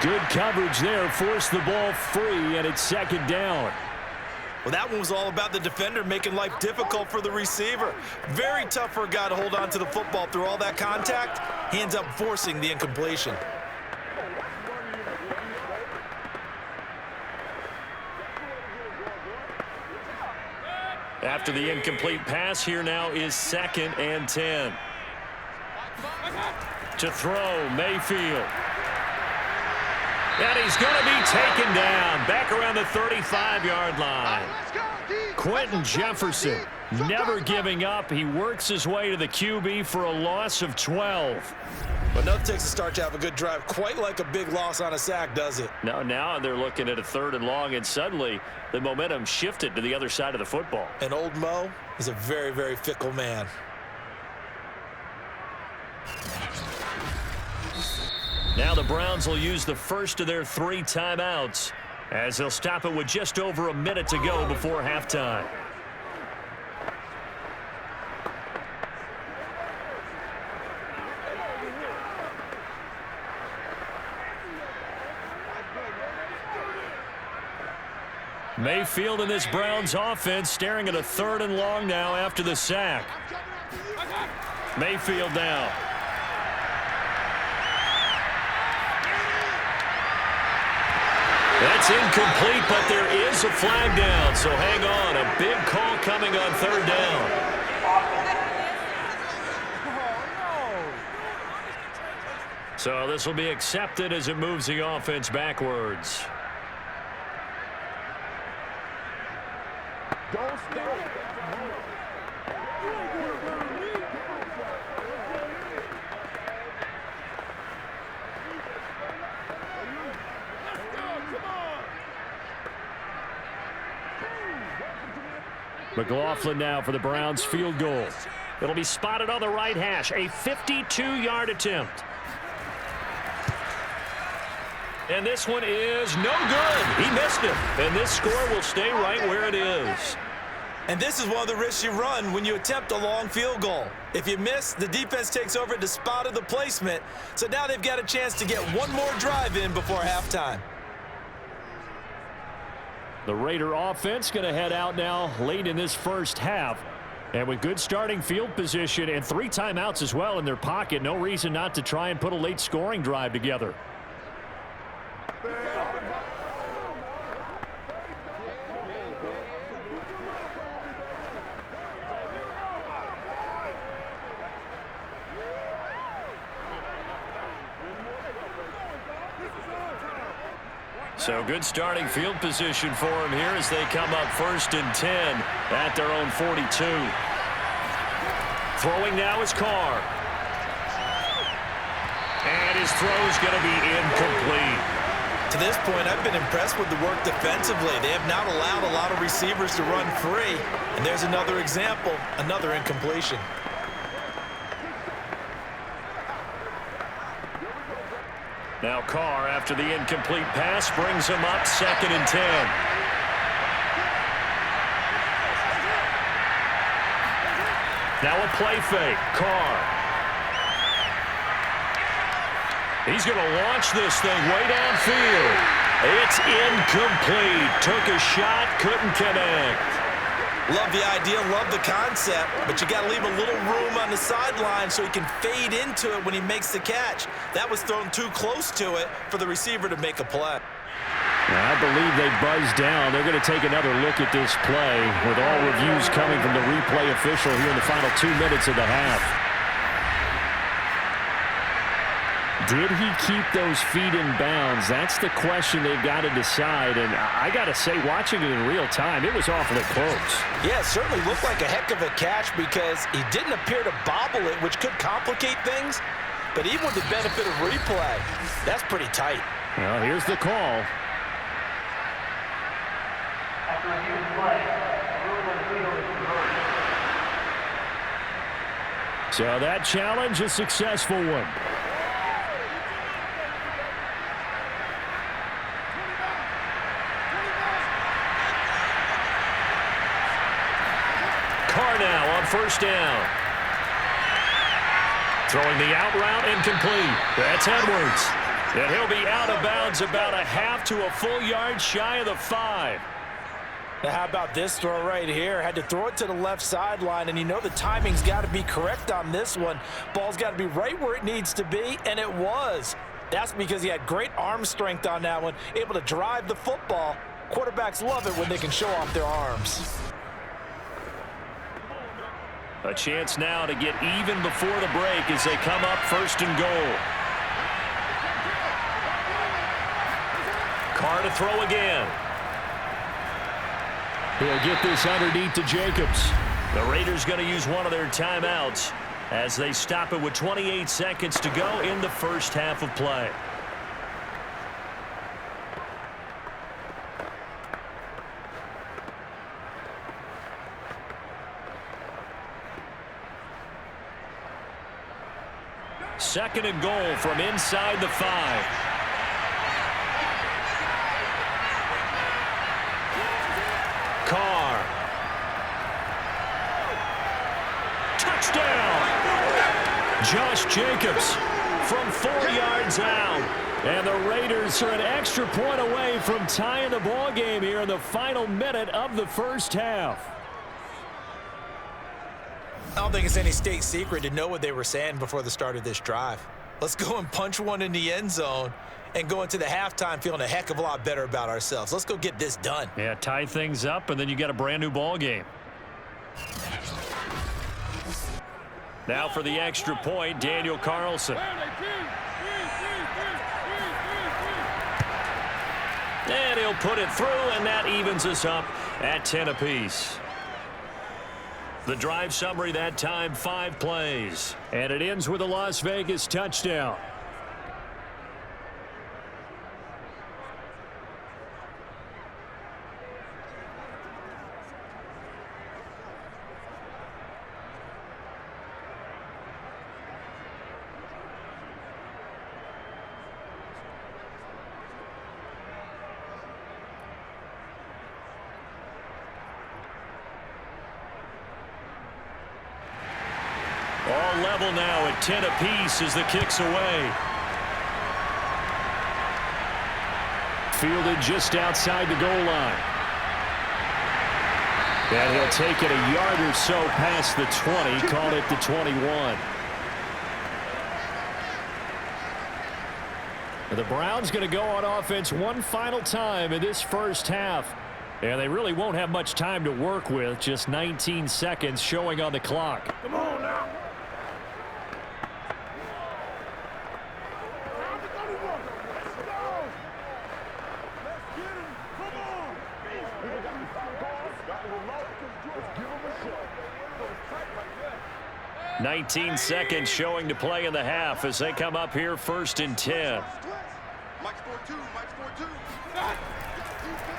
Good coverage there, forced the ball free, and it's second down. Well, that one was all about the defender making life difficult for the receiver. Very tough for a guy to hold on to the football through all that contact. He ends up forcing the incompletion. After the incomplete pass, here now is 2nd and 10. To throw, Mayfield. And he's going to be taken down back around the 35-yard line. Quentin Jefferson never giving up. He works his way to the QB for a loss of 12. But nothing takes a start to have a good drive quite like a big loss on a sack, does it? Now they're looking at a 3rd and long, and suddenly the momentum shifted to the other side of the football. And old Mo is a very, very fickle man. Now the Browns will use the first of their 3 timeouts as they'll stop it with just over a minute to go before halftime. Mayfield in this Browns offense staring at a 3rd and long now after the sack. Mayfield down. That's incomplete, but there is a flag down, so hang on. A big call coming on 3rd down. So this will be accepted as it moves the offense backwards. Don't stop. McLaughlin now for the Browns field goal. It'll be spotted on the right hash. A 52-yard attempt. And this one is no good. He missed it. And this score will stay right where it is. And this is one of the risks you run when you attempt a long field goal. If you miss, the defense takes over at the spot of the placement. So now they've got a chance to get one more drive in before halftime. The Raider offense going to head out now late in this first half. And with good starting field position and 3 timeouts as well in their pocket, no reason not to try and put a late scoring drive together. So good starting field position for him here as they come up 1st and 10 at their own 42. Throwing now is Carr. And his throw's going to be incomplete. To this point, I've been impressed with the work defensively. They have not allowed a lot of receivers to run free. And there's another example, another incompletion. Now Carr, after the incomplete pass, brings him up 2nd and 10. Now a play fake. Carr. He's going to launch this thing way downfield. It's incomplete. Took a shot, couldn't connect. Love the idea, love the concept, but you got to leave a little room on the sideline so he can fade into it when he makes the catch. That was thrown too close to it for the receiver to make a play. I believe they buzzed down. They're going to take another look at this play with all reviews coming from the replay official here in the final 2 minutes of the half. Did he keep those feet in bounds? That's the question they've got to decide. And I got to say, watching it in real time, it was awfully close. Yeah, it certainly looked like a heck of a catch because he didn't appear to bobble it, which could complicate things. But even with the benefit of replay, that's pretty tight. Well, here's the call. After reviewing the play, rule of field is reversed. So that challenge, a successful one. Carr now on 1st down. Throwing the out route, incomplete. That's Edwards. And he'll be out of bounds about a half to a full yard shy of the 5. Now, how about this throw right here? Had to throw it to the left sideline, and you know the timing's got to be correct on this one. Ball's got to be right where it needs to be, and it was. That's because he had great arm strength on that one, able to drive the football. Quarterbacks love it when they can show off their arms. A chance now to get even before the break as they come up 1st and goal. Carr to throw again. He'll get this underneath to Jacobs. The Raiders going to use one of their timeouts as they stop it with 28 seconds to go in the first half of play. Second and goal from inside the 5. Carr. Touchdown! Josh Jacobs from 4 yards out. And the Raiders are an extra point away from tying the ball game here in the final minute of the first half. I don't think it's any state secret to know what they were saying before the start of this drive. Let's go and punch one in the end zone and go into the halftime feeling a heck of a lot better about ourselves. Let's go get this done. Yeah, tie things up, and then you got a brand new ball game. Now for the extra point, Daniel Carlson. And he'll put it through, and that evens us up at 10 apiece. The drive summary that time, 5 plays. And it ends with a Las Vegas touchdown. All level now at 10 apiece as the kick's away. Fielded just outside the goal line. And he'll take it a yard or so past the 20, called it the 21. The Browns going to go on offense one final time in this first half. And they really won't have much time to work with, just 19 seconds showing on the clock. Come on now. 19 seconds showing to play in the half as they come up here 1st and 10.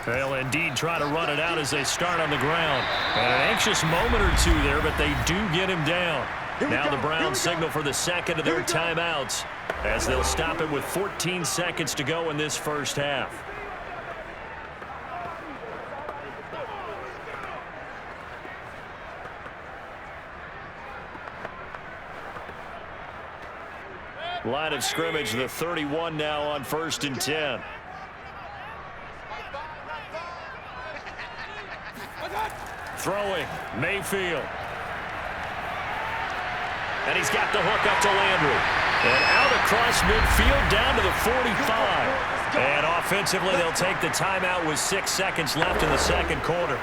They'll indeed try to run it out as they start on the ground. And an anxious moment or two there, but they do get him down. Now the Browns signal for the second of their timeouts as they'll stop it with 14 seconds to go in this first half. Line of scrimmage, the 31 now on 1st and 10. Throwing, Mayfield. And he's got the hook up to Landry. And out across midfield down to the 45. And offensively, they'll take the timeout with 6 seconds left in the second quarter.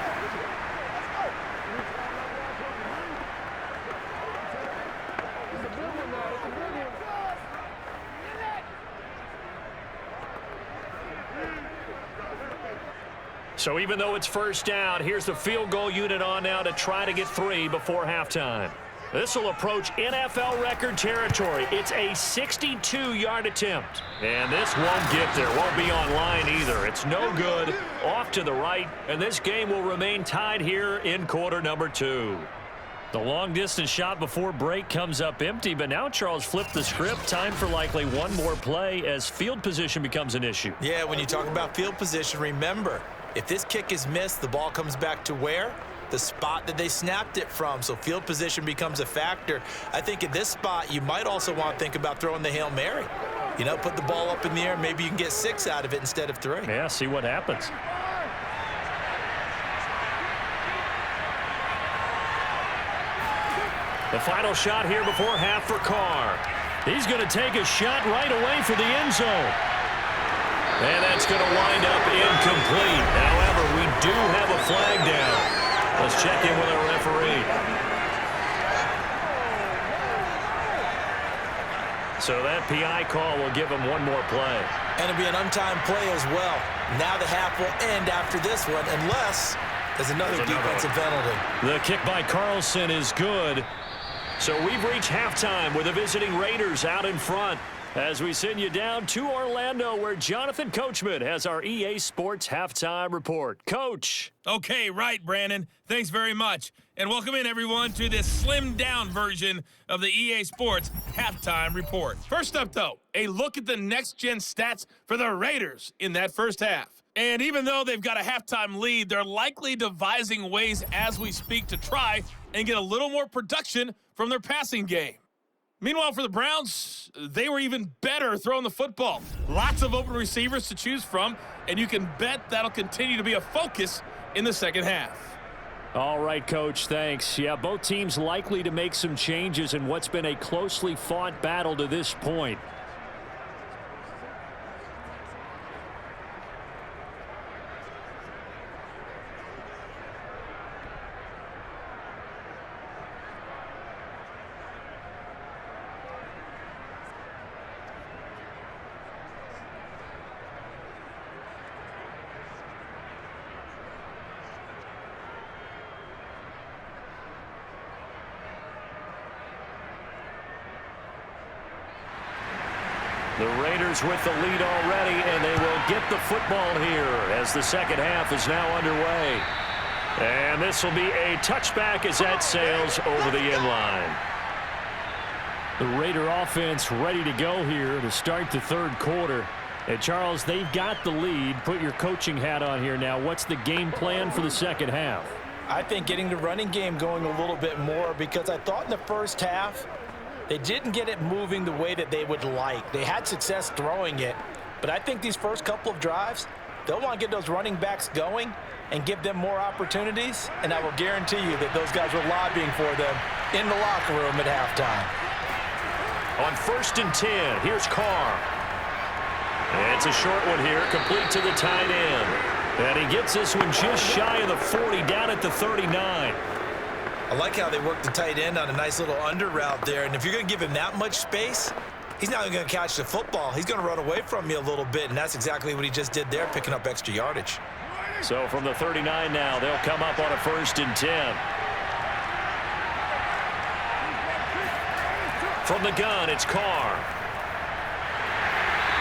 So even though it's first down, here's the field goal unit on now to try to get 3 before halftime. This will approach NFL record territory. It's a 62-yard attempt. And this won't get there. Won't be on line either. It's no good. Off to the right. And this game will remain tied here in quarter number 2. The long-distance shot before break comes up empty. But now Charles flipped the script. Time for likely one more play as field position becomes an issue. Yeah, when you talk about field position, remember, if this kick is missed, the ball comes back to where? The spot that they snapped it from. So field position becomes a factor. I think at this spot, you might also want to think about throwing the Hail Mary. You know, put the ball up in the air. Maybe you can get 6 out of it instead of 3. Yeah, see what happens. The final shot here before half for Carr. He's going to take a shot right away for the end zone. And that's going to wind up incomplete. However, we do have a flag down. Let's check in with our referee. So that PI call will give him one more play. And it'll be an untimed play as well. Now the half will end after this one unless there's another defensive penalty. The kick by Carlson is good. So we've reached halftime with the visiting Raiders out in front. As we send you down to Orlando, where Jonathan Coachman has our EA Sports Halftime Report. Coach. Okay, right, Brandon. Thanks very much. And welcome in, everyone, to this slimmed-down version of the EA Sports Halftime Report. First up, though, a look at the next-gen stats for the Raiders in that first half. And even though they've got a halftime lead, they're likely devising ways as we speak to try and get a little more production from their passing game. Meanwhile, for the Browns, they were even better throwing the football. Lots of open receivers to choose from, and you can bet that'll continue to be a focus in the second half. All right, Coach, thanks. Yeah, both teams likely to make some changes in what's been a closely fought battle to this point. The Raiders with the lead already, and they will get the football here as the second half is now underway. And this will be a touchback as that sails over the end line. The Raider offense ready to go here to start the third quarter. And, Charles, they've got the lead. Put your coaching hat on here now. What's the game plan for the second half? I think getting the running game going a little bit more, because I thought in the first half they didn't get it moving the way that they would like. They had success throwing it, but I think these first couple of drives, they'll want to get those running backs going and give them more opportunities, and I will guarantee you that those guys were lobbying for them in the locker room at halftime. On 1st and 10, here's Carr. And it's a short one here, complete to the tight end. And he gets this one just shy of the 40, down at the 39. I like how they work the tight end on a nice little under route there. And if you're going to give him that much space, he's not even going to catch the football. He's going to run away from you a little bit, and that's exactly what he just did there, picking up extra yardage. So from the 39 now, they'll come up on a 1st and 10. From the gun, it's Carr.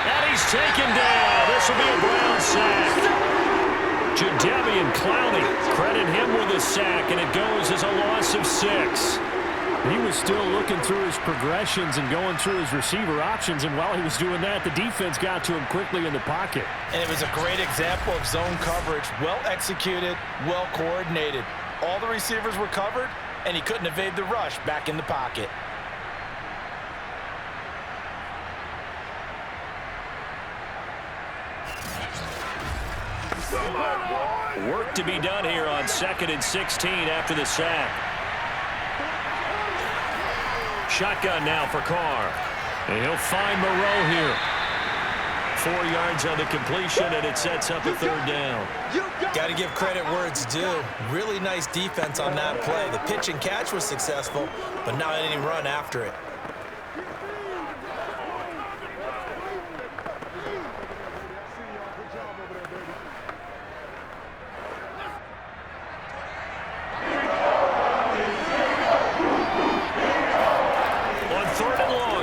And he's taken down. This will be a Brown sack. Jadeveon Clowney, credit him with a sack, and it goes as a loss of 6. He was still looking through his progressions and going through his receiver options, and while he was doing that, the defense got to him quickly in the pocket. And it was a great example of zone coverage. Well executed, well coordinated. All the receivers were covered, and he couldn't evade the rush back in the pocket. Work to be done here on 2nd and 16 after the sack. Shotgun now for Carr. And he'll find Moreau here. 4 yards on the completion, and it sets up a 3rd down. Got to give credit where it's due. Really nice defense on that play. The pitch and catch was successful, but not any run after it.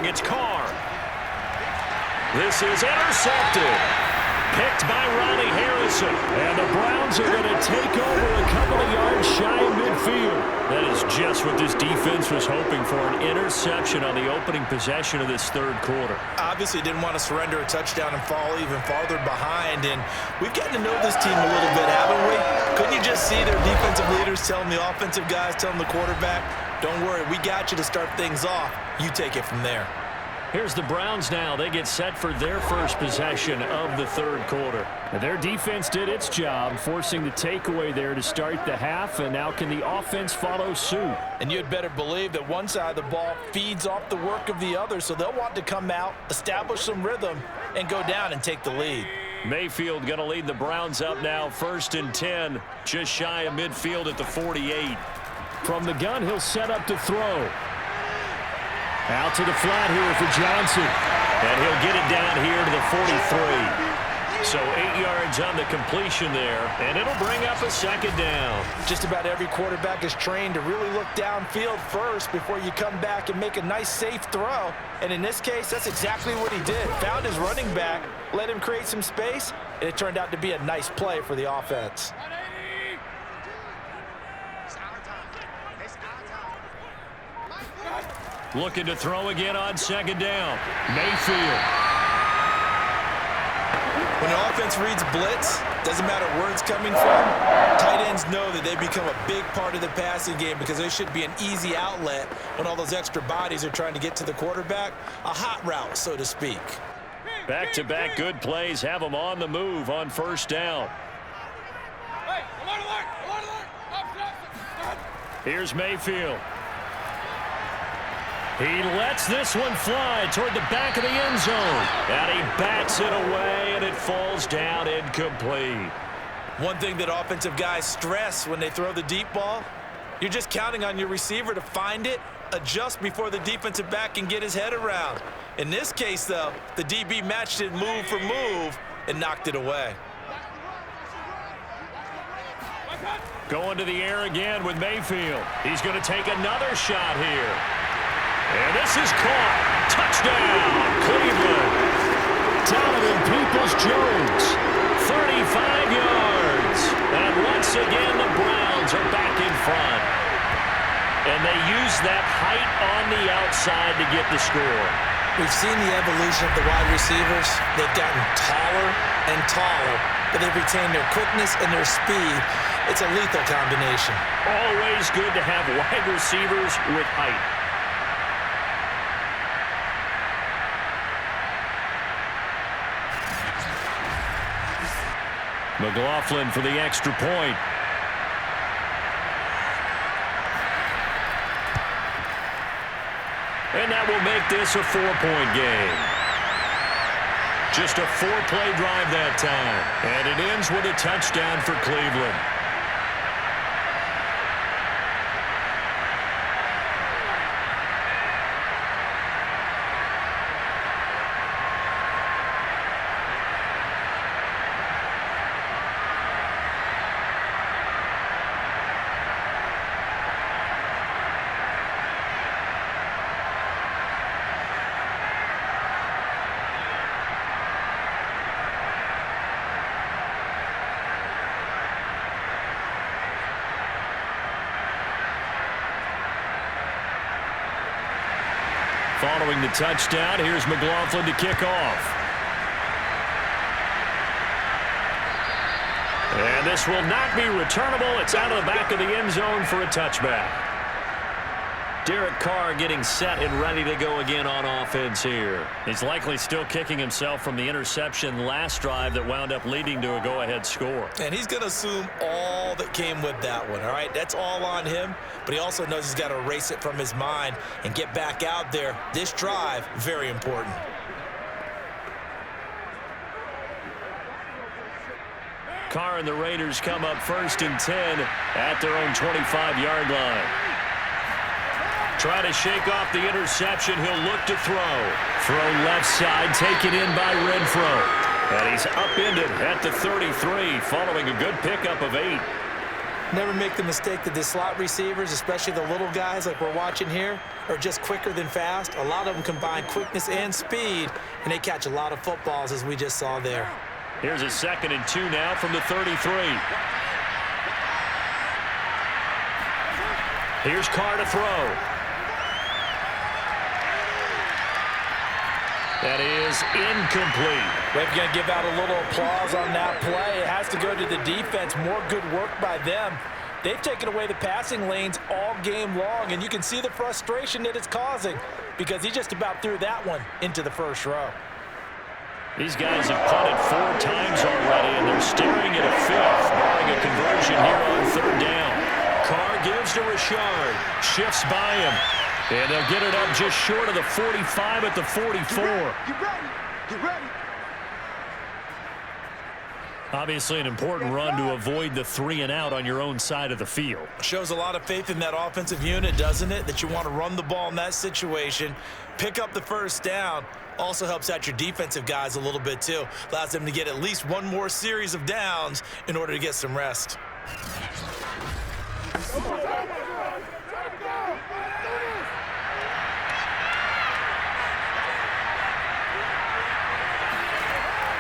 It's Carr. This is intercepted. Picked by Ronnie Harrison. And the Browns are going to take over a couple of yards shy of midfield. That is just what this defense was hoping for, an interception on the opening possession of this 3rd quarter. Obviously didn't want to surrender a touchdown and fall even farther behind. And we've gotten to know this team a little bit, haven't we? Couldn't you just see their defensive leaders telling the offensive guys, telling the quarterback, don't worry, we got you to start things off. You take it from there. Here's the Browns now. They get set for their first possession of the 3rd quarter. And their defense did its job, forcing the takeaway there to start the half, and now can the offense follow suit? And you'd better believe that one side of the ball feeds off the work of the other, so they'll want to come out, establish some rhythm, and go down and take the lead. Mayfield going to lead the Browns up now, 1st and 10, just shy of midfield at the 48. From the gun, he'll set up to throw. Out to the flat here for Johnson. And he'll get it down here to the 43. So 8 yards on the completion there, and it'll bring up a 2nd down. Just about every quarterback is trained to really look downfield first before you come back and make a nice, safe throw. And in this case, that's exactly what he did. Found his running back, let him create some space, and it turned out to be a nice play for the offense. Looking to throw again on 2nd down. Mayfield. When an offense reads blitz, doesn't matter where it's coming from, tight ends know that they become a big part of the passing game because they should be an easy outlet when all those extra bodies are trying to get to the quarterback. A hot route, so to speak. Back-to-back good plays have them on the move on 1st down. Here's Mayfield. He lets this one fly toward the back of the end zone. And he bats it away, and it falls down incomplete. One thing that offensive guys stress when they throw the deep ball, you're just counting on your receiver to find it, adjust before the defensive back can get his head around. In this case, though, the DB matched it move for move and knocked it away. Going to the air again with Mayfield. He's going to take another shot here. And this is caught. Touchdown, Cleveland. Donovan Peoples-Jones, 35 yards. And once again, the Browns are back in front. And they use that height on the outside to get the score. We've seen the evolution of the wide receivers. They've gotten taller and taller, but they've retained their quickness and their speed. It's a lethal combination. Always good to have wide receivers with height. McLaughlin for the extra point. And that will make this a 4-point game. Just a 4-play drive that time. And it ends with a touchdown for Cleveland. Following the touchdown, here's McLaughlin to kick off. And this will not be returnable. It's out of the back of the end zone for a touchback. Derek Carr getting set and ready to go again on offense here. He's likely still kicking himself from the interception last drive that wound up leading to a go-ahead score. And he's going to assume all that came with that one, all right? That's all on him, but he also knows he's got to erase it from his mind and get back out there. This drive, very important. Carr and the Raiders come up 1st and 10 at their own 25-yard line. Try to shake off the interception. He'll look to throw. Throw left side, taken in by Renfro. And he's upended at the 33, following a good pickup of 8. Never make the mistake that the slot receivers, especially the little guys like we're watching here, are just quicker than fast. A lot of them combine quickness and speed, and they catch a lot of footballs, as we just saw there. Here's a 2nd and 2 now from the 33. Here's Carr to throw. That is incomplete. We're going to give out a little applause on that play. It has to go to the defense. More good work by them. They've taken away the passing lanes all game long, and you can see the frustration that it's causing because he just about threw that one into the first row. These guys have punted 4 times already, and they're staring at a 5th, barring a conversion here on 3rd down. Carr gives to Richard, shifts by him, and they'll get it up just short of the 45 at the 44. Get ready. Get ready. Obviously an important run to avoid the 3 and out on your own side of the field. Shows a lot of faith in that offensive unit, doesn't it? That you want to run the ball in that situation, pick up the 1st down. Also helps out your defensive guys a little bit too. Allows them to get at least one more series of downs in order to get some rest.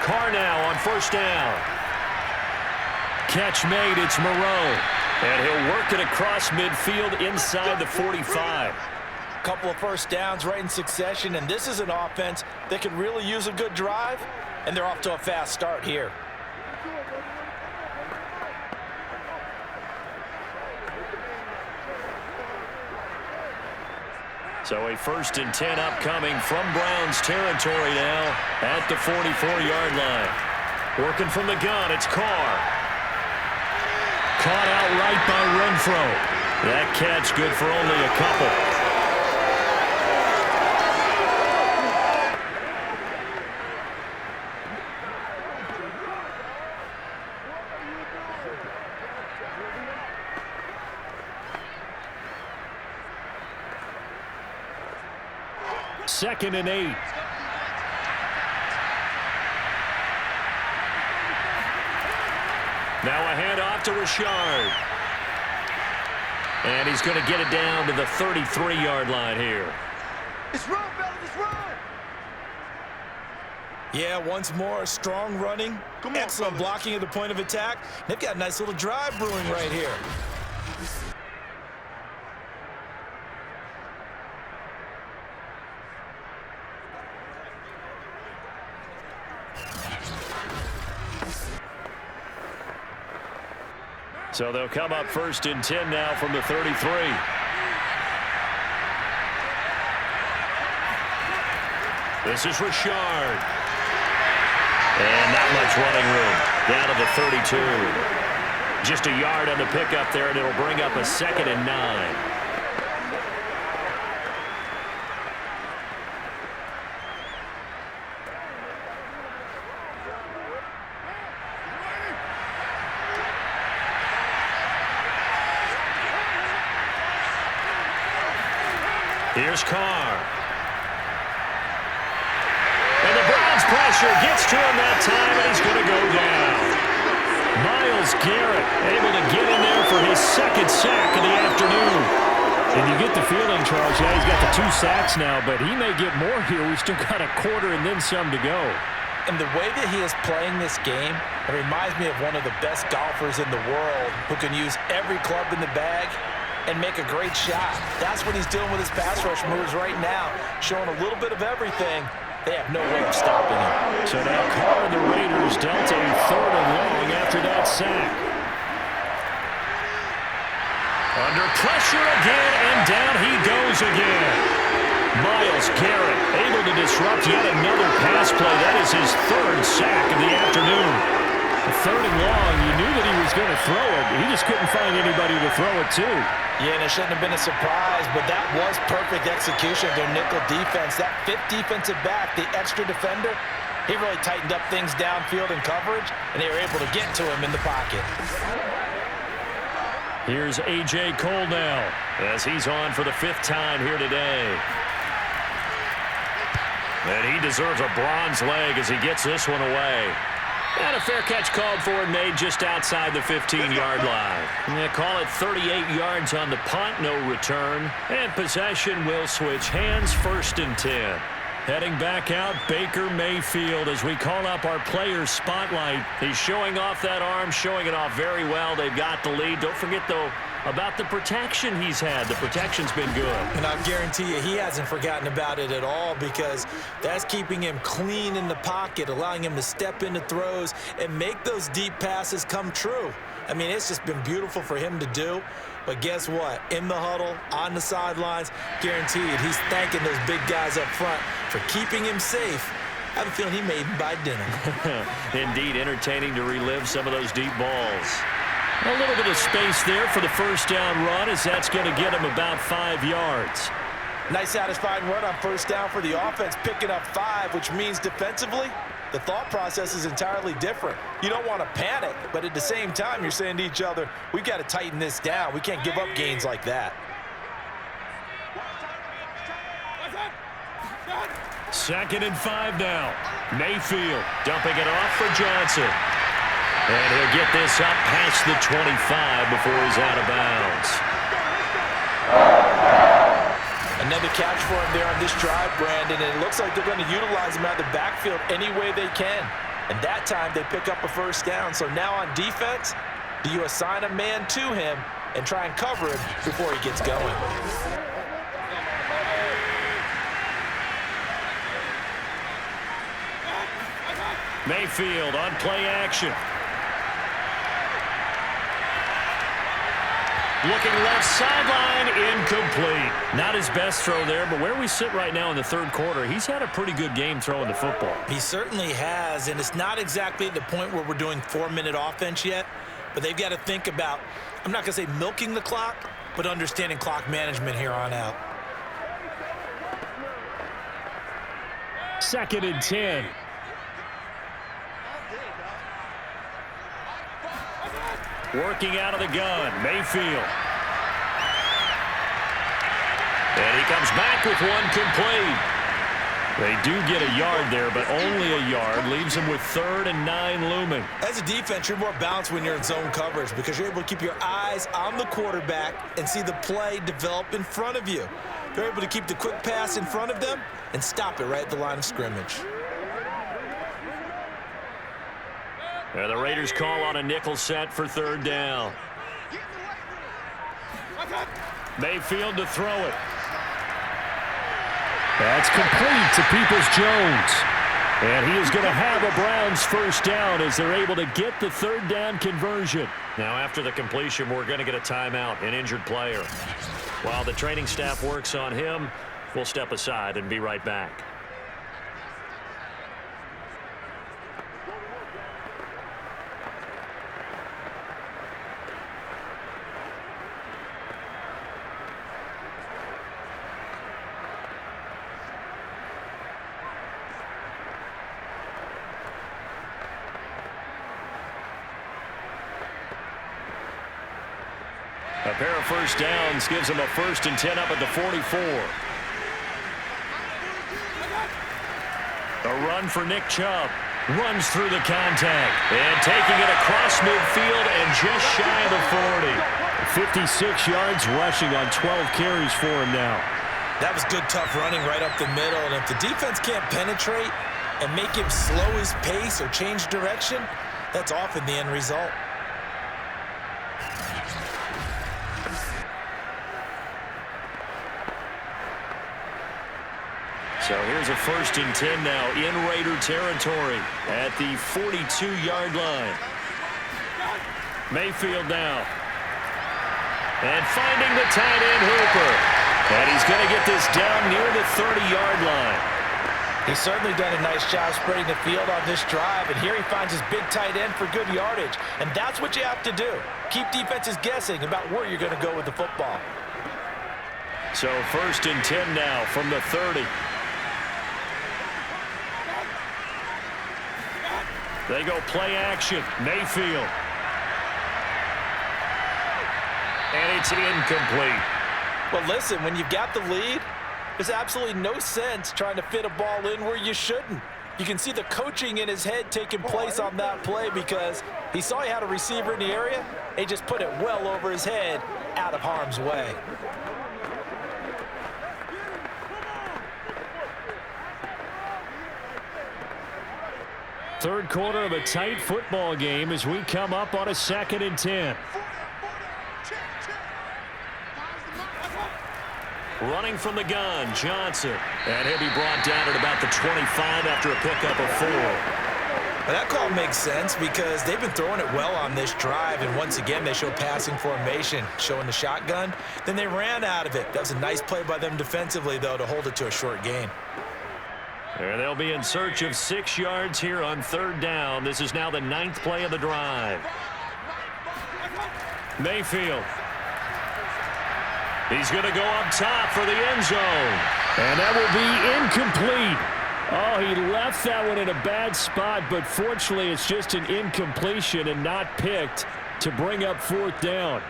Carr now on 1st down. Catch made, it's Moreau. And he'll work it across midfield inside the 45. Couple of 1st downs right in succession, and this is an offense that could really use a good drive, and they're off to a fast start here. So a 1st and 10 upcoming from Browns territory now at the 44-yard line. Working from the gun, it's Carr. Caught out right by Renfro. That catch good for only a couple. Second and 8. Now a handoff to Richard. And he's going to get it down to the 33-yard line here. It's run, fellas. It's run. Yeah, once more, strong running. Excellent blocking at the point of attack. They've got a nice little drive brewing right here. So they'll come up 1st and 10 now from the 33. This is Richard. And not much running room. Down to the 32. Just a yard on the pickup there, and it'll bring up a 2nd and 9. Here's Carr. And the Browns pressure gets to him that time, and he's going to go down. Myles Garrett able to get in there for his 2nd sack of the afternoon. And you get the feeling, Charles, yeah, he's got the 2 sacks now, but he may get more here. We've still got a quarter and then some to go. And the way that he is playing this game, it reminds me of one of the best golfers in the world who can use every club in the bag and make a great shot. That's what he's doing with his pass rush moves right now, showing a little bit of everything. They have no way of stopping him. So now Carr and the Raiders dealt a 3rd and long after that sack. Under pressure again, and down he goes again. Myles Garrett able to disrupt yet another pass play. That is his 3rd sack of the afternoon. A 3rd and long, you knew that he was going to throw it. He just couldn't find anybody to throw it to. Yeah, and it shouldn't have been a surprise, but that was perfect execution of their nickel defense. That 5th defensive back, the extra defender, he really tightened up things downfield in coverage, and they were able to get to him in the pocket. Here's A.J. Cole now as he's on for the 5th time here today. And he deserves a bronze leg as he gets this one away. And a fair catch called for and made just outside the 15-yard line. And they call it 38 yards on the punt, no return. And possession will switch hands, 1st and 10. Heading back out, Baker Mayfield as we call up our players spotlight. He's showing off that arm, showing it off very well. They've got the lead. Don't forget, though, about the protection he's had. The protection's been good. And I'll guarantee you he hasn't forgotten about it at all, because that's keeping him clean in the pocket, allowing him to step into throws and make those deep passes come true. I mean, it's just been beautiful for him to do. But guess what? In the huddle, on the sidelines, guaranteed he's thanking those big guys up front for keeping him safe. I have a feeling he made him buy dinner. Indeed, entertaining to relive some of those deep balls. A little bit of space there for the 1st down run, as that's going to get him about 5 yards. Nice satisfying run on 1st down for the offense, picking up 5, which means defensively, the thought process is entirely different. You don't want to panic, but at the same time, you're saying to each other, we've got to tighten this down. We can't give up gains like that. 2nd and 5 now. Mayfield dumping it off for Johnson. And he'll get this up past the 25 before he's out of bounds. Another catch for him there on this drive, Brandon, and it looks like they're going to utilize him out of the backfield any way they can. And that time they pick up a 1st down. So now on defense, do you assign a man to him and try and cover him before he gets going? Mayfield on play action. Looking left sideline, incomplete. Not his best throw there, but where we sit right now in the 3rd quarter, he's had a pretty good game throwing the football. He certainly has, and it's not exactly at the point where we're doing 4-minute offense yet, but they've got to think about, I'm not going to say milking the clock, but understanding clock management here on out. 2nd and 10. Working out of the gun, Mayfield. And he comes back with one complete. They do get a yard there, but only a yard. Leaves him with 3rd and 9 looming. As a defense, you're more balanced when you're in zone coverage because you're able to keep your eyes on the quarterback and see the play develop in front of you. They're able to keep the quick pass in front of them and stop it right at the line of scrimmage. And the Raiders call on a nickel set for 3rd down. Mayfield to throw it. That's complete to Peoples-Jones. And he is going to have a Browns 1st down as they're able to get the 3rd down conversion. Now after the completion, we're going to get a timeout, an injured player. While the training staff works on him, we'll step aside and be right back. A pair of 1st downs gives him a 1st and 10 up at the 44. A run for Nick Chubb. Runs through the contact. And taking it across midfield and just shy of the 40. 56 yards rushing on 12 carries for him now. That was good, tough running right up the middle. And if the defense can't penetrate and make him slow his pace or change direction, that's often the end result. So here's a 1st and 10 now in Raider territory at the 42-yard line. Mayfield now. And finding the tight end Hooper. And he's going to get this down near the 30-yard line. He's certainly done a nice job spreading the field on this drive, and here he finds his big tight end for good yardage. And that's what you have to do. Keep defenses guessing about where you're going to go with the football. So 1st and 10 now from the 30. They go play action. Mayfield. And it's incomplete. Well, listen, when you've got the lead, there's absolutely no sense trying to fit a ball in where you shouldn't. You can see the coaching in his head taking place on that play because he saw he had a receiver in the area. He just put it well over his head, out of harm's way. Third quarter of a tight football game as we come up on a 2nd and 10. Running from the gun, Johnson. And he'll be brought down at about the 25 after a pickup of 4. Well, that call makes sense because they've been throwing it well on this drive, and once again they show passing formation, showing the shotgun. Then they ran out of it. That was a nice play by them defensively, though, to hold it to a short gain. And they'll be in search of 6 yards here on 3rd down. This is now the 9th play of the drive. Mayfield. He's going to go up top for the end zone. And that will be incomplete. Oh, he left that one in a bad spot, but fortunately it's just an incompletion and not picked to bring up 4th down.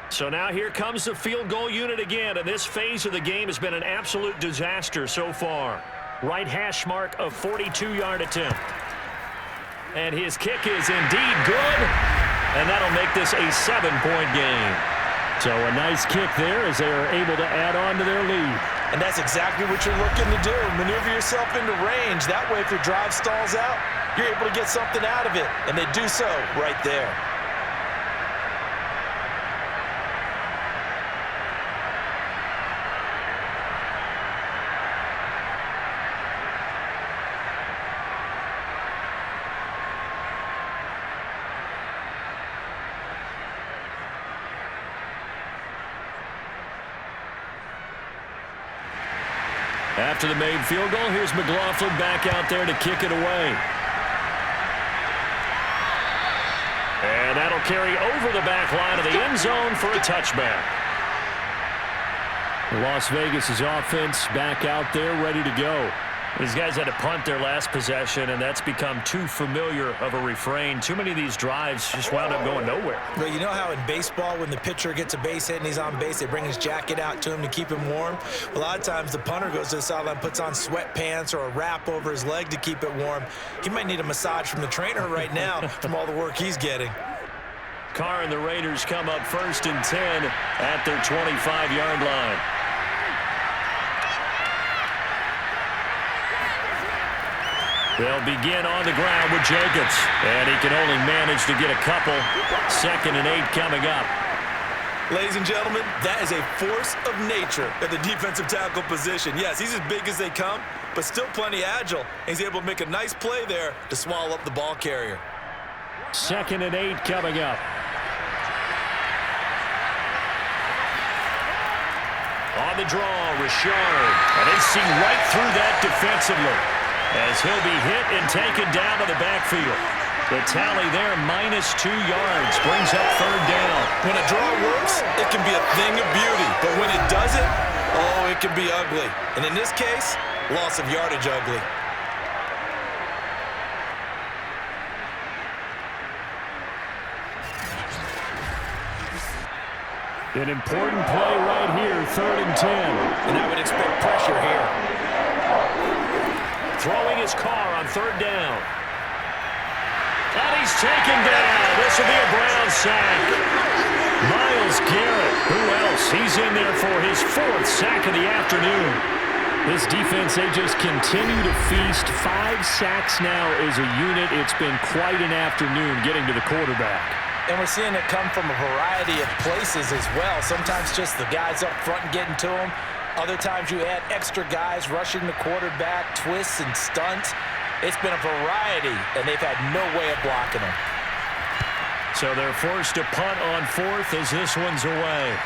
So now here comes the field goal unit again, and this phase of the game has been an absolute disaster so far. Right hash mark of 42-yard attempt. And his kick is indeed good, and that'll make this a 7-point game. So a nice kick there as they are able to add on to their lead. And that's exactly what you're looking to do. Maneuver yourself into range. That way, if your drive stalls out, you're able to get something out of it. And they do so right there. After the made field goal, here's McLaughlin back out there to kick it away. And that'll carry over the back line of the end zone for a touchback. Las Vegas' offense back out there ready to go. These guys had to punt their last possession, and that's become too familiar of a refrain. Too many of these drives just wound up going nowhere. Well, you know how in baseball, when the pitcher gets a base hit and he's on base, they bring his jacket out to him to keep him warm? Well, a lot of times the punter goes to the sideline, puts on sweatpants or a wrap over his leg to keep it warm. He might need a massage from the trainer right now from all the work he's getting. Carr and the Raiders come up 1st and 10 at their 25-yard line. They'll begin on the ground with Jacobs, and he can only manage to get a couple. 2nd and 8 coming up. Ladies and gentlemen, that is a force of nature at the defensive tackle position. Yes, he's as big as they come, but still plenty agile. He's able to make a nice play there to swallow up the ball carrier. 2nd and 8 coming up. On the draw, Richard. And they see right through that defensively, as he'll be hit and taken down to the backfield. The tally there, -2 yards, brings up 3rd down. When a draw works, it can be a thing of beauty. But when it doesn't, oh, it can be ugly. And in this case, loss of yardage ugly. An important play right here, 3rd and 10. And I would expect pressure here. Throwing his Carr on 3rd down. And he's taken down. This will be a Brown sack. Myles Garrett, who else? He's in there for his 4th sack of the afternoon. This defense, they just continue to feast. 5 sacks now as a unit. It's been quite an afternoon getting to the quarterback. And we're seeing it come from a variety of places as well. Sometimes just the guys up front and getting to them. Other times you add extra guys rushing the quarterback, twists and stunts. It's been a variety, and they've had no way of blocking them. So they're forced to punt on 4th as this one's away.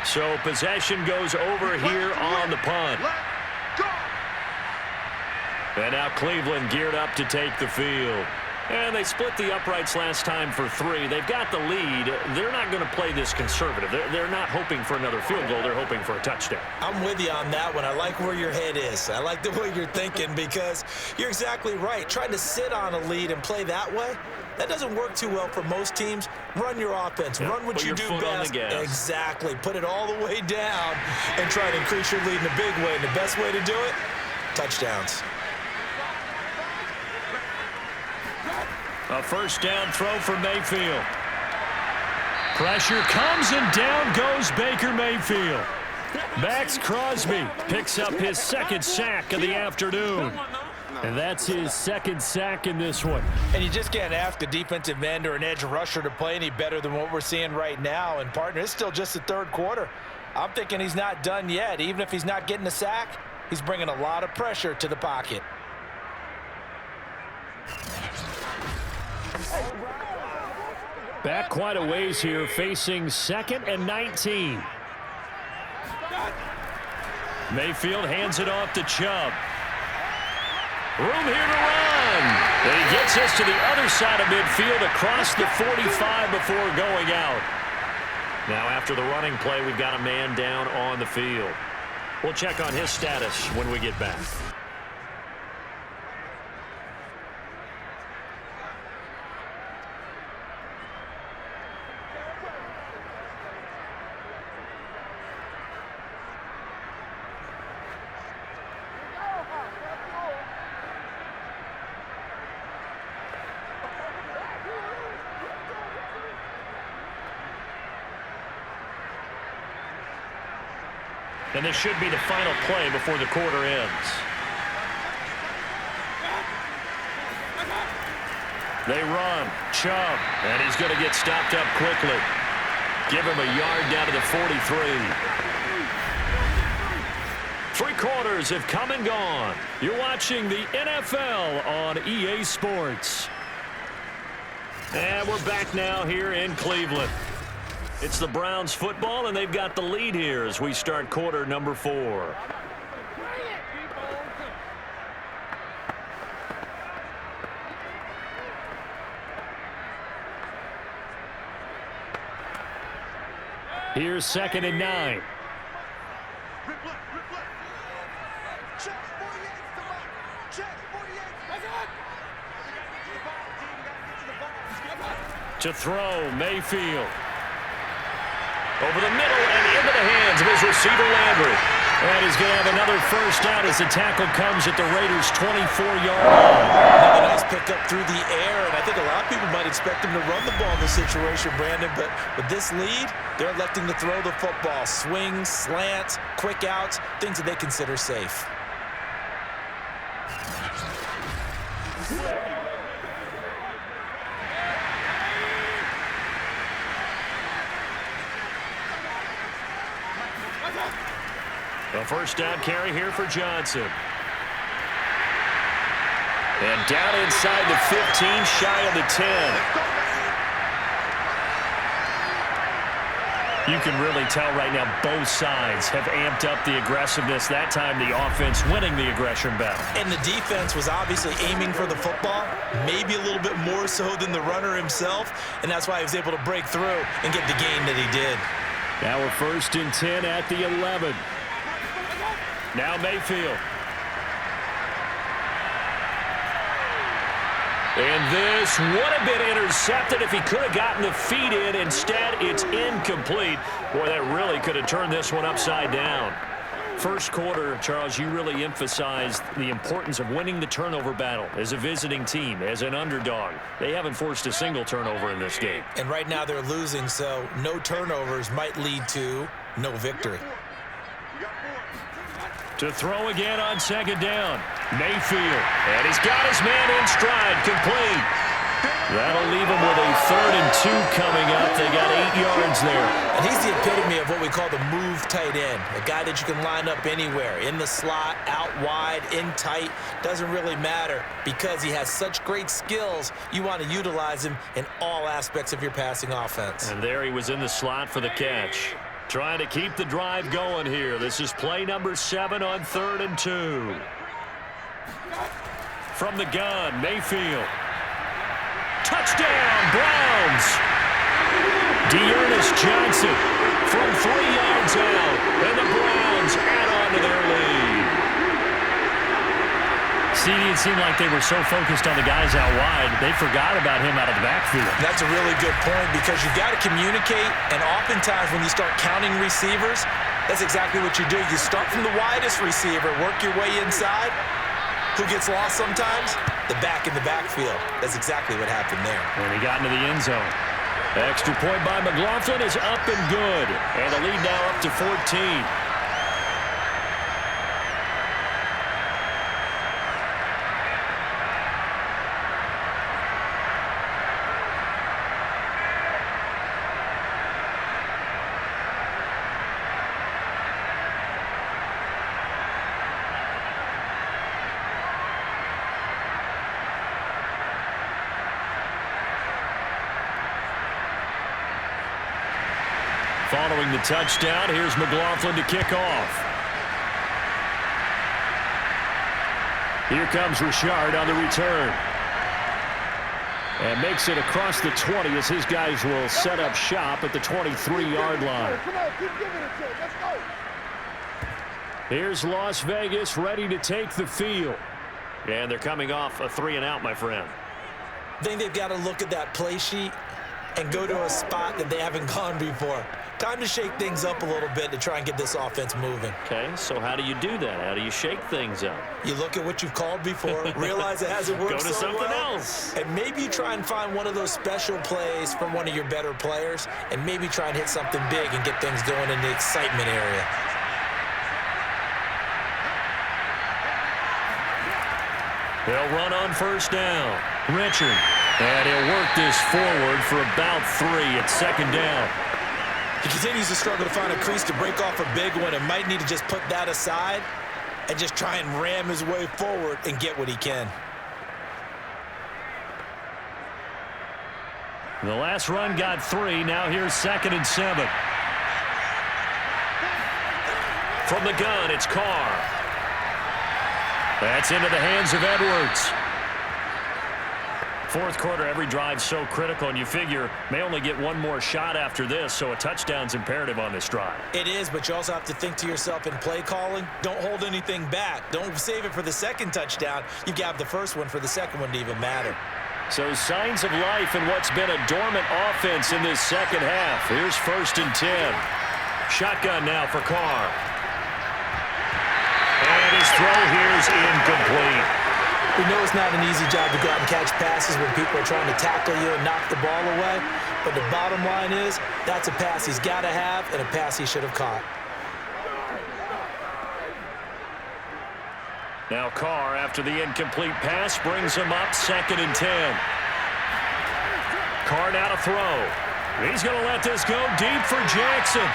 So possession goes over here on the punt. And now Cleveland geared up to take the field. And they split the uprights last time for 3. They've got the lead. They're not going to play this conservative. They're not hoping for another field goal. They're hoping for a touchdown. I'm with you on that one. I like where your head is. I like the way you're thinking because you're exactly right. Trying to sit on a lead and play that way, that doesn't work too well for most teams. Run your offense. Run what you do best. Exactly. Put it all the way down and try to increase your lead in a big way. And the best way to do it, touchdowns. A first down throw for Mayfield. Pressure comes and down goes Baker Mayfield. Max Crosby picks up his 2nd sack of the afternoon. And that's his 2nd sack in this one. And you just can't ask a defensive end or an edge rusher to play any better than what we're seeing right now. And, partner, it's still just the 3rd quarter. I'm thinking he's not done yet. Even if he's not getting a sack, he's bringing a lot of pressure to the pocket. Back quite a ways here, facing 2nd and 19. Mayfield hands it off to Chubb. Room here to run. And he gets us to the other side of midfield across the 45 before going out. Now after the running play, we've got a man down on the field. We'll check on his status when we get back. And this should be the final play before the quarter ends. They run. Chubb. And he's going to get stopped up quickly. Give him a yard down to the 43. 3 quarters have come and gone. You're watching the NFL on EA Sports. And we're back now here in Cleveland. It's the Browns football, and they've got the lead here as we start quarter number 4. Here's 2nd and 9. To throw, Mayfield. Over the middle and into the hands of his receiver, Landry. And he's going to have another first down as the tackle comes at the Raiders' 24-yard line. Another nice pickup through the air, and I think a lot of people might expect him to run the ball in this situation, Brandon, but with this lead, they're electing to throw the football. Swings, slants, quick outs, things that they consider safe. A first down carry here for Johnson. And down inside the 15, shy of the 10. You can really tell right now both sides have amped up the aggressiveness. That time the offense winning the aggression battle. And the defense was obviously aiming for the football, maybe a little bit more so than the runner himself, and that's why he was able to break through and get the gain that he did. Now we're 1st and 10 at the 11. Now Mayfield. And this would have been intercepted if he could have gotten the feet in. Instead, it's incomplete. Boy, that really could have turned this one upside down. First quarter, Charles, you really emphasized the importance of winning the turnover battle as a visiting team, as an underdog. They haven't forced a single turnover in this game. And right now they're losing, so no turnovers might lead to no victory. To throw again on 2nd down. Mayfield. And he's got his man in stride, complete. That'll leave them with a 3rd and 2 coming up. They got 8 yards there. And he's the epitome of what we call the move tight end, a guy that you can line up anywhere, in the slot, out wide, in tight, doesn't really matter because he has such great skills. You want to utilize him in all aspects of your passing offense. And there he was in the slot for the catch. Trying to keep the drive going here. This is play number 7 on 3rd and 2. From the gun, Mayfield. Touchdown, Browns! Dearness Johnson from 3 yards out, and the Browns add on to their lead. CD, it seemed like they were so focused on the guys out wide, they forgot about him out of the backfield. That's a really good point because you got to communicate, and oftentimes when you start counting receivers, that's exactly what you do. You start from the widest receiver, work your way inside. Who gets lost sometimes? The back in the backfield. That's exactly what happened there. And he got into the end zone. Extra point by McLaughlin is up and good. And the lead now up to 14. Following the touchdown, here's McLaughlin to kick off. Here comes Richard on the return. And makes it across the 20 as his guys will set up shop at the 23-yard line. Come on, keep giving it to him. Let's go. Here's Las Vegas ready to take the field. And they're coming off a 3-and-out, my friend. I think they've got to look at that play sheet and go to a spot that they haven't gone before. Time to shake things up a little bit to try and get this offense moving. Okay, so how do you do that? How do you shake things up? You look at what you've called before, realize it hasn't worked Go to so something well, else. and maybe you try and find one of those special plays from one of your better players, and maybe try and hit something big and get things going in the excitement area. They'll run on first down. Richard. And he'll work this forward for about 3 at 2nd down. He continues to struggle to find a crease to break off a big one and might need to just put that aside and just try and ram his way forward and get what he can. The last run got 3. Now here's 2nd and 7. From the gun, it's Carr. That's into the hands of Edwards. Fourth quarter, every drive's so critical, and you figure may only get one more shot after this, so a touchdown's imperative on this drive. It is, but you also have to think to yourself in play calling, don't hold anything back. Don't save it for the second touchdown. You've got the first one for the second one to even matter. So signs of life in what's been a dormant offense in this second half. Here's 1st and 10. Shotgun now for Carr. And his throw here's incomplete. We know it's not an easy job to go out and catch passes when people are trying to tackle you and knock the ball away. But the bottom line is, that's a pass he's got to have and a pass he should have caught. Now Carr, after the incomplete pass, brings him up 2nd and 10. Carr now to throw. He's going to let this go deep for Jackson.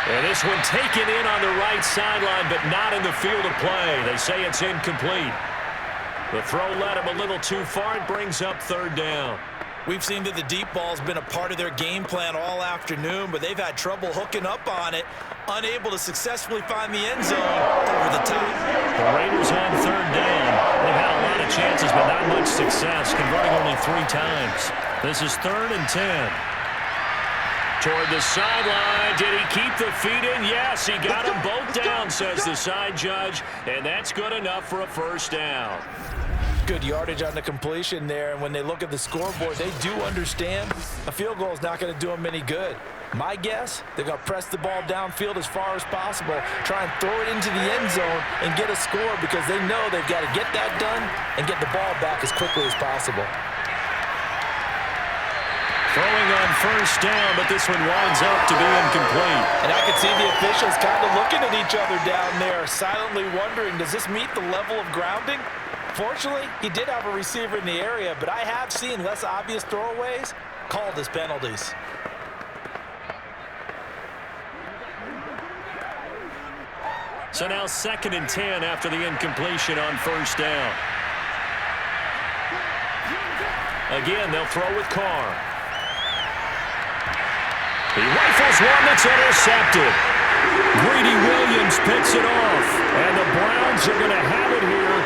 And this one taken in on the right sideline, but not in the field of play. They say it's incomplete. The throw led him a little too far. It brings up 3rd down. We've seen that the deep ball's been a part of their game plan all afternoon, but they've had trouble hooking up on it, unable to successfully find the end zone over the top. The Raiders on 3rd down. They've had a lot of chances, but not much success, converting only 3 times. This is 3rd and 10. Toward the sideline. Did he keep the feet in? Yes, he got them both down, says the side judge, and that's good enough for a 1st down. Good yardage on the completion there, and when they look at the scoreboard, they do understand a field goal is not going to do them any good. My guess, they're going to press the ball downfield as far as possible, try and throw it into the end zone and get a score because they know they've got to get that done and get the ball back as quickly as possible. Throwing on 1st down, but this one winds up to be incomplete. And I could see the officials kind of looking at each other down there, silently wondering, does this meet the level of grounding? Fortunately, he did have a receiver in the area, but I have seen less obvious throwaways called as penalties. So now 2nd and 10 after the incompletion on 1st down. Again, they'll throw with Carr. He rifles one that's intercepted. Greedy Williams picks it off. And the Browns are going to have it here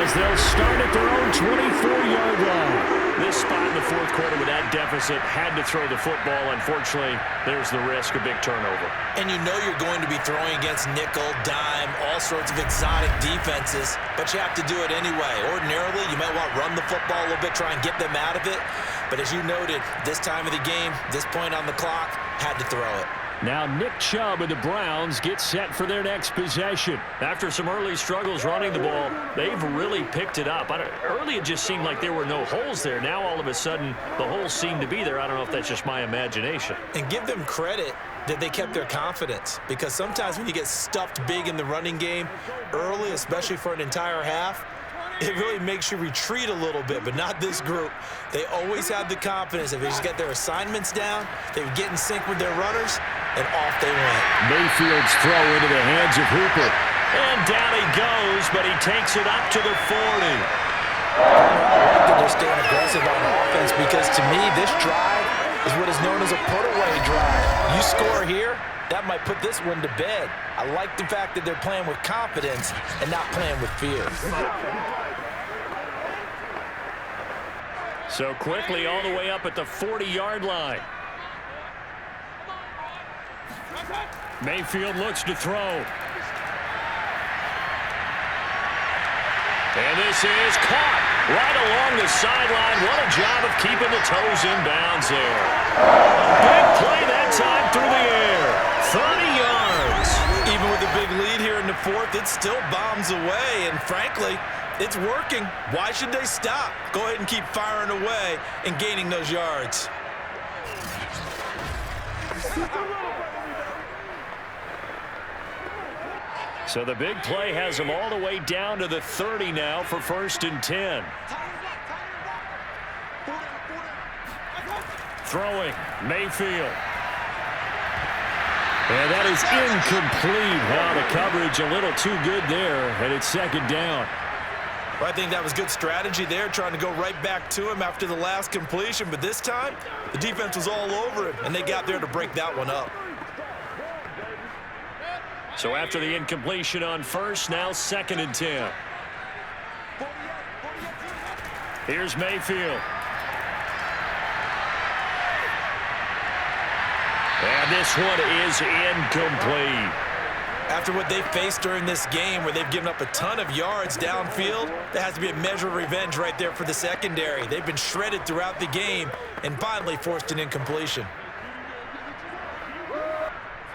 as they'll start at their own 24-yard line. This spot in the 4th quarter with that deficit had to throw the football. Unfortunately, there's the risk of big turnover. And you know you're going to be throwing against nickel, dime, all sorts of exotic defenses, but you have to do it anyway. Ordinarily, you might want to run the football a little bit, try and get them out of it. But as you noted, this time of the game, this point on the clock, had to throw it. Now Nick Chubb and the Browns get set for their next possession. After some early struggles running the ball, they've really picked it up. Early it just seemed like there were no holes there. Now all of a sudden the holes seem to be there. I don't know if that's just my imagination. And give them credit that they kept their confidence, because sometimes when you get stuffed big in the running game early, especially for an entire half, it really makes you retreat a little bit, but not this group. They always have the confidence. If they just get their assignments down, they would get in sync with their runners, and off they went. Mayfield's throw into the hands of Hooper. And down he goes, but he takes it up to the 40. I like that they're staying aggressive on offense, because to me, this drive is what is known as a put-away drive. You score here, that might put this one to bed. I like the fact that they're playing with confidence and not playing with fear. So quickly all the way up at the 40-yard line. Mayfield looks to throw. And this is caught right along the sideline. What a job of keeping the toes in bounds there. Big play that time through the air. 30 yards. Even with a big lead here in the 4th, it still bombs away. And frankly, it's working. Why should they stop? Go ahead and keep firing away and gaining those yards. So the big play has them all the way down to the 30 now for 1st and 10. Throwing, Mayfield. And that is incomplete. Wow, the coverage a little too good there, and it's 2nd down. Well, I think that was good strategy there, trying to go right back to him after the last completion. But this time, the defense was all over him, and they got there to break that one up. So after the incompletion on 1st, now 2nd and 10. Here's Mayfield. And this one is incomplete. After what they faced during this game, where they've given up a ton of yards downfield, that has to be a measure of revenge right there for the secondary. They've been shredded throughout the game and finally forced an incompletion.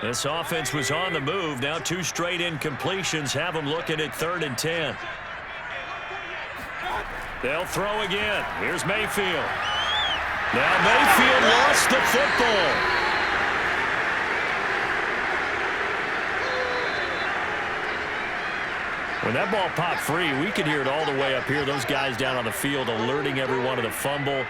This offense was on the move. Now 2 straight incompletions have them looking at 3rd and 10. They'll throw again. Here's Mayfield. Now Mayfield lost the football. When that ball popped free, we could hear it all the way up here. Those guys down on the field alerting everyone of the fumble.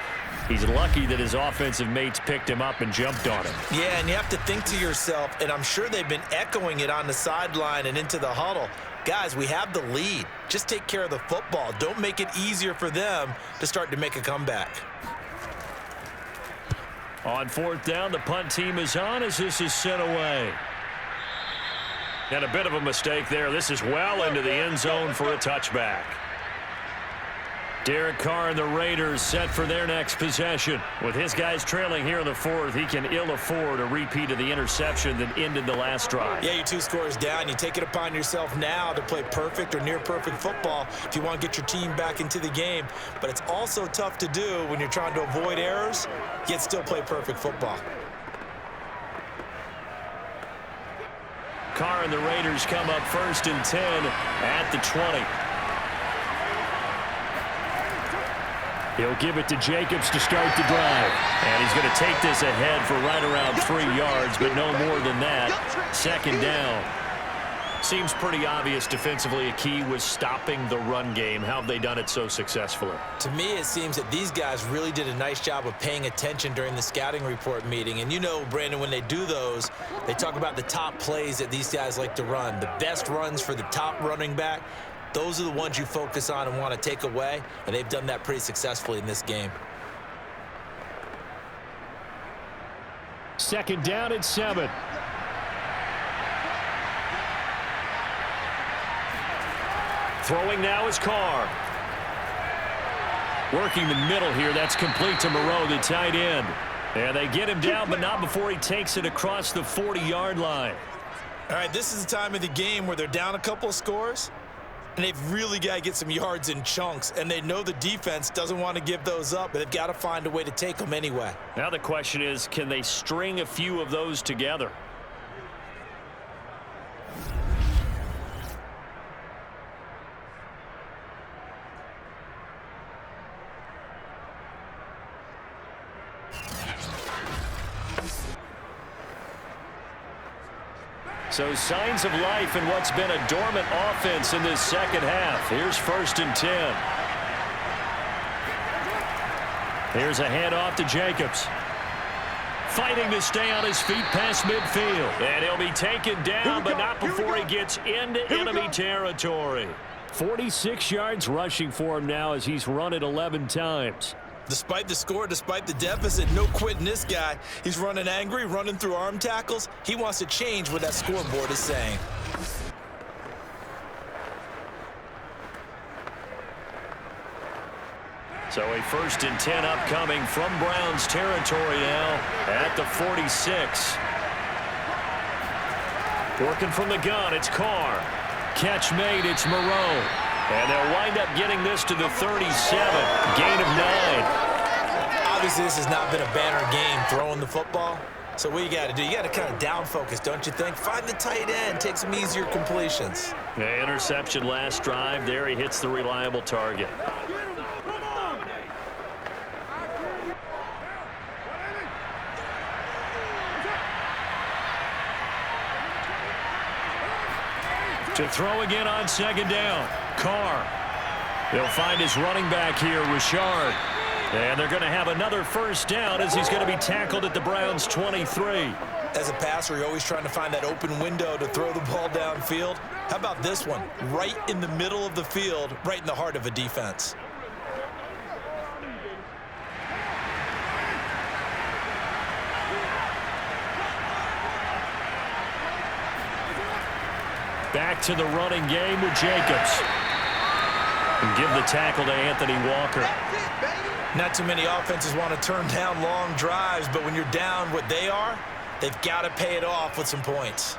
He's lucky that his offensive mates picked him up and jumped on him. Yeah, and you have to think to yourself, and I'm sure they've been echoing it on the sideline and into the huddle. Guys, we have the lead. Just take care of the football. Don't make it easier for them to start to make a comeback. On 4th down, the punt team is on as this is sent away. And a bit of a mistake there. This is well into the end zone for a touchback. Derek Carr and the Raiders set for their next possession. With his guys trailing here in the 4th, he can ill afford a repeat of the interception that ended the last drive. Yeah, you're 2 scores down. You take it upon yourself now to play perfect or near perfect football if you want to get your team back into the game. But it's also tough to do when you're trying to avoid errors, yet still play perfect football. Carr and the Raiders come up 1st and 10 at the 20. He'll give it to Jacobs to start the drive. And he's going to take this ahead for right around 3 yards, but no more than that. 2nd down. Seems pretty obvious defensively a key was stopping the run game. How have they done it so successfully? To me, it seems that these guys really did a nice job of paying attention during the scouting report meeting. And you know, Brandon, when they do those, they talk about the top plays that these guys like to run, the best runs for the top running back. Those are the ones you focus on and want to take away, and they've done that pretty successfully in this game. Second down and 7. Throwing now is Carr. Working the middle here. That's complete to Moreau, the tight end. And they get him down, but not before he takes it across the 40-yard line. All right, this is the time of the game where they're down a couple of scores, and they've really got to get some yards in chunks, and they know the defense doesn't want to give those up, but they've got to find a way to take them anyway. Now the question is, can they string a few of those together? So signs of life in what's been a dormant offense in this second half. Here's 1st and 10. Here's a handoff to Jacobs. Fighting to stay on his feet past midfield. And he'll be taken down, but not before he gets into enemy territory. 46 yards rushing for him now as he's run it 11 times. Despite the score, despite the deficit, no quitting this guy. He's running angry, running through arm tackles. He wants to change what that scoreboard is saying. So a 1st and 10 upcoming from Browns territory now at the 46. Working from the gun, it's Carr. Catch made, it's Moreau. And they'll wind up getting this to the 37. Gain of 9. Obviously, this has not been a banner game throwing the football. So what you got to do, you got to kind of down focus, don't you think? Find the tight end, take some easier completions. The interception last drive. There he hits the reliable target. To throw again on 2nd down. Carr. They'll find his running back here, Richard. And they're going to have another 1st down as he's going to be tackled at the Browns' 23. As a passer, you're always trying to find that open window to throw the ball downfield. How about this one? Right in the middle of the field, right in the heart of a defense. Back to the running game with Jacobs. And give the tackle to Anthony Walker. Not too many offenses want to turn down long drives, but when you're down what they are, they've got to pay it off with some points.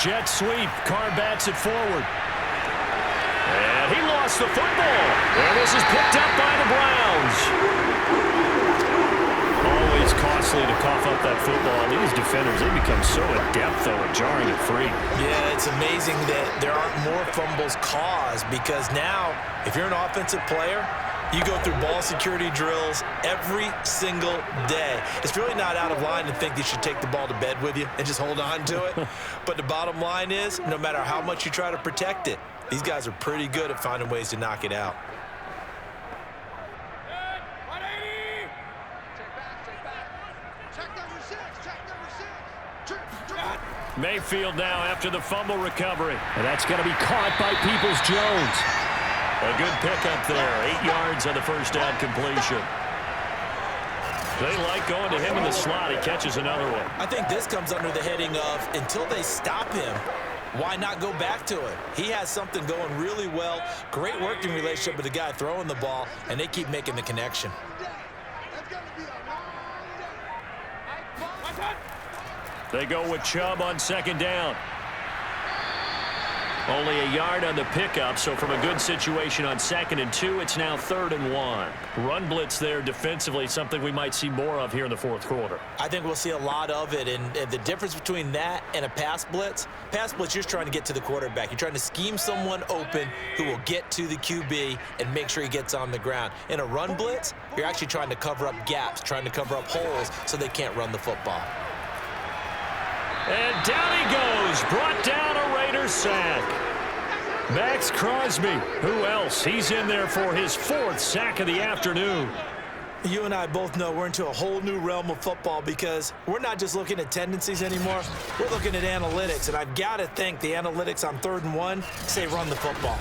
Jet sweep. Carr bats it forward. And he lost the football. And this is picked up by the Browns. Always costly to cough up that football. These defenders, they become so adept, though, at jarring it free. Yeah, it's amazing that there aren't more fumbles caused because now, if you're an offensive player, you go through ball security drills every single day. It's really not out of line to think you should take the ball to bed with you and just hold on to it. But the bottom line is, no matter how much you try to protect it, these guys are pretty good at finding ways to knock it out. Mayfield now after the fumble recovery. And that's going to be caught by Peoples-Jones. A good pickup there. 8 yards on the 1st down completion. They like going to him in the slot. He catches another one. I think this comes under the heading of until they stop him, why not go back to it? He has something going really well. Great working relationship with the guy throwing the ball, and they keep making the connection. They go with Chubb on 2nd down. Only a yard on the pickup, so from a good situation on 2nd and 2, it's now 3rd and 1. Run blitz there defensively, something we might see more of here in the 4th quarter. I think we'll see a lot of it, and the difference between that and a pass blitz, you're just trying to get to the quarterback. You're trying to scheme someone open who will get to the QB and make sure he gets on the ground. In a run blitz, you're actually trying to cover up gaps, trying to cover up holes so they can't run the football. And down he goes, brought down a Raiders sack. Max Crosby, who else? He's in there for his 4th sack of the afternoon. You and I both know we're into a whole new realm of football because we're not just looking at tendencies anymore. We're looking at analytics, and I've got to think the analytics on 3rd and 1 say run the football.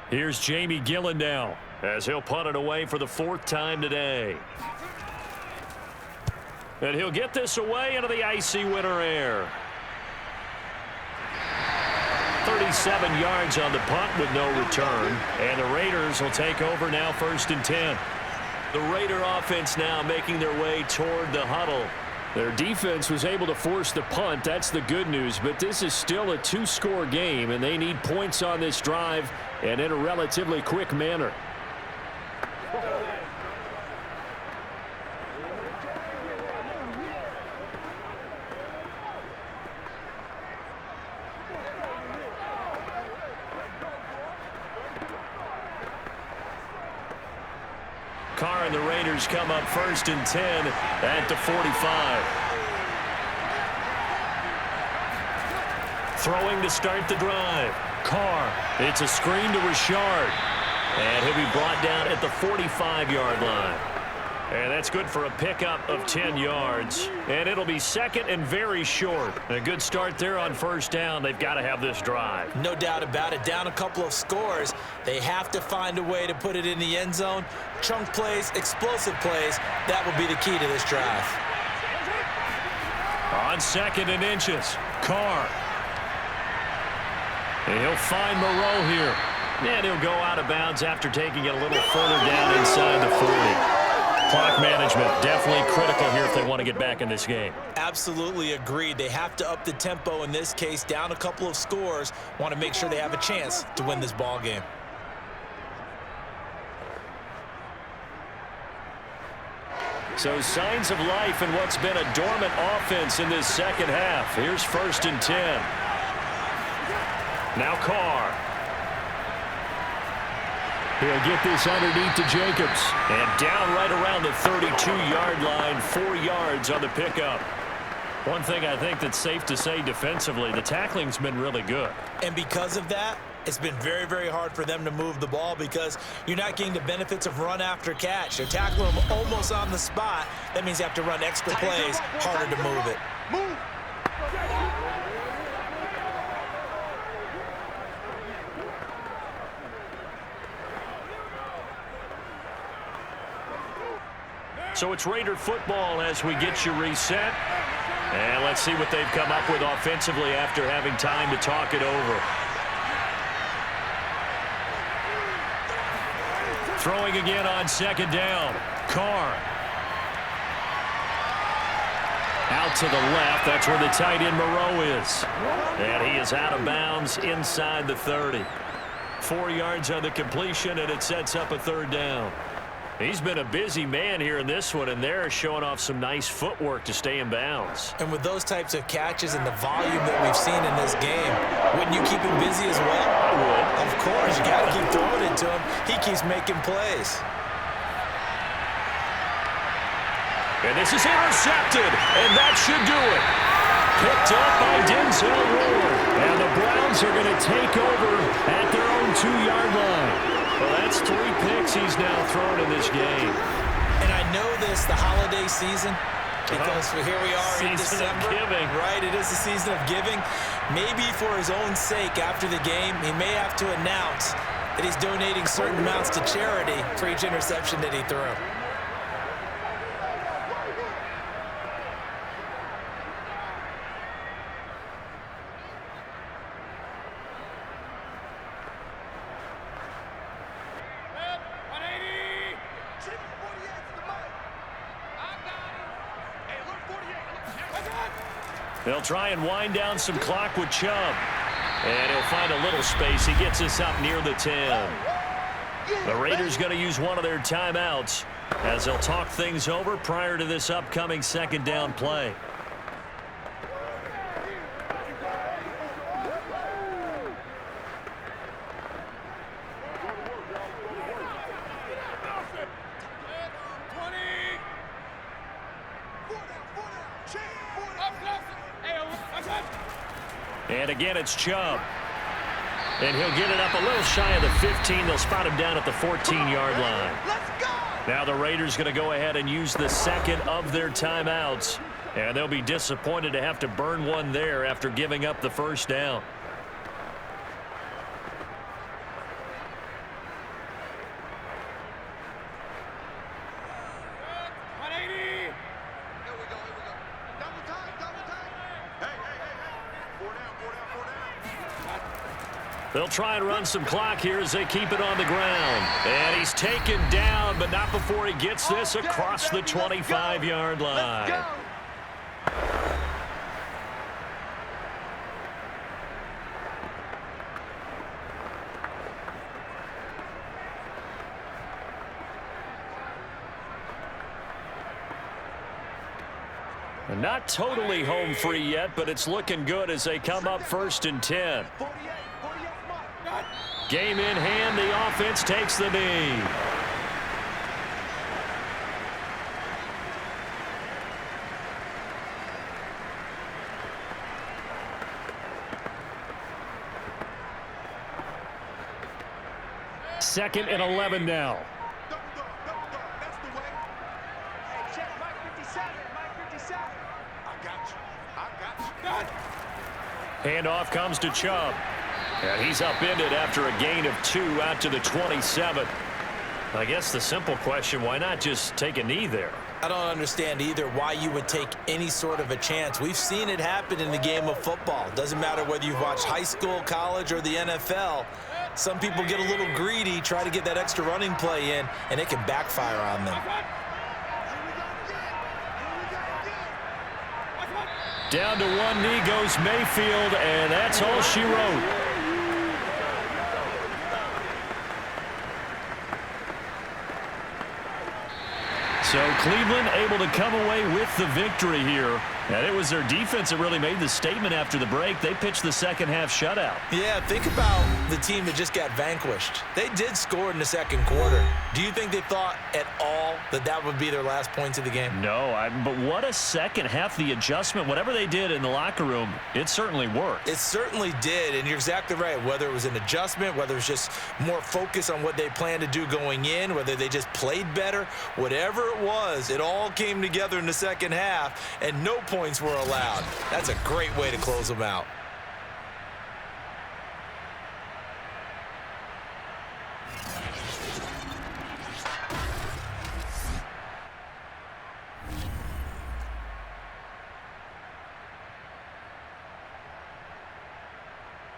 Here's Jamie Gillen now as he'll punt it away for the 4th time today. And he'll get this away into the icy winter air. 37 yards on the punt with no return. And the Raiders will take over now 1st and 10. The Raider offense now making their way toward the huddle. Their defense was able to force the punt. That's the good news. But this is still a 2-score game, and they need points on this drive and in a relatively quick manner. Carr and the Raiders come up 1st and 10 at the 45. Throwing to start the drive. Carr. It's a screen to Richard. And he'll be brought down at the 45-yard line. And that's good for a pickup of 10 yards. And it'll be 2nd and very short. A good start there on 1st down. They've got to have this drive. No doubt about it. Down a couple of scores. They have to find a way to put it in the end zone. Chunk plays, explosive plays. That will be the key to this drive. On 2nd and inches. Carr. And he'll find Moreau here. And he'll go out of bounds after taking it a little further down inside the 40. Clock management definitely critical here if they want to get back in this game. Absolutely agreed. They have to up the tempo in this case, down a couple of scores. Want to make sure they have a chance to win this ball game. So signs of life in what's been a dormant offense in this 2nd half. Here's 1st and 10. Now Carr. He'll get this underneath to Jacobs. And down right around the 32-yard line, 4 yards on the pickup. One thing I think that's safe to say defensively, the tackling's been really good. And because of that, it's been very, very hard for them to move the ball because you're not getting the benefits of run after catch. They're tackling them almost on the spot. That means you have to run extra plays, harder to move it. Move. So it's Raider football as we get you reset. And let's see what they've come up with offensively after having time to talk it over. Throwing again on 2nd down. Carr. Out to the left. That's where the tight end Moreau is. And he is out of bounds inside the 30. 4 yards on the completion, and it sets up a 3rd down. He's been a busy man here in this one, and they're showing off some nice footwork to stay in bounds. And with those types of catches and the volume that we've seen in this game, wouldn't you keep him busy as well? I would. Of course, you got to keep throwing it to him. He keeps making plays. And this is intercepted, and that should do it. Picked up by Denzel Ward. And the Browns are going to take over at their own 2-yard line. Well, that's 3 picks he's now thrown in this game. And I know this, the holiday season, because here we are in December. Season of giving. Right, it is the season of giving. Maybe for his own sake after the game, he may have to announce that he's donating certain amounts to charity for each interception that he threw. They'll try and wind down some clock with Chubb. And he'll find a little space. He gets us up near the 10. The Raiders going to use one of their timeouts as they'll talk things over prior to this upcoming second down play. And again, it's Chubb. And he'll get it up a little shy of the 15. They'll spot him down at the 14-yard line. Now the Raiders going to go ahead and use the second of their timeouts. And they'll be disappointed to have to burn one there after giving up the first down. They'll try and run some clock here as they keep it on the ground. And he's taken down, but not before he gets this across the 25-yard line. And not totally home free yet, but it's looking good as they come up 1st and 10. Game in hand, the offense takes the knee. Second and 11 now. That's the way. Hey, check Mike 57. Mike 57. I got you. Handoff comes to Chubb. And he's upended after a gain of 2 out to the 27. I guess the simple question, why not just take a knee there? I don't understand either why you would take any sort of a chance. We've seen it happen in the game of football. Doesn't matter whether you've watched high school, college, or the NFL. Some people get a little greedy, try to get that extra running play in, and it can backfire on them. Down to one knee goes Mayfield, and that's all she wrote. So Cleveland able to come away with the victory here. And it was their defense that really made the statement after the break. They pitched the second half shutout. Yeah, think about the team that just got vanquished. They did score in the second quarter. Do you think they thought at all that that would be their last points of the game? No, but what a second half. The adjustment, whatever they did in the locker room, it certainly worked. It certainly did, and you're exactly right. Whether it was an adjustment, whether it was just more focus on what they planned to do going in, whether they just played better, whatever it was, it all came together in the second half, and no points were allowed. That's a great way to close them out.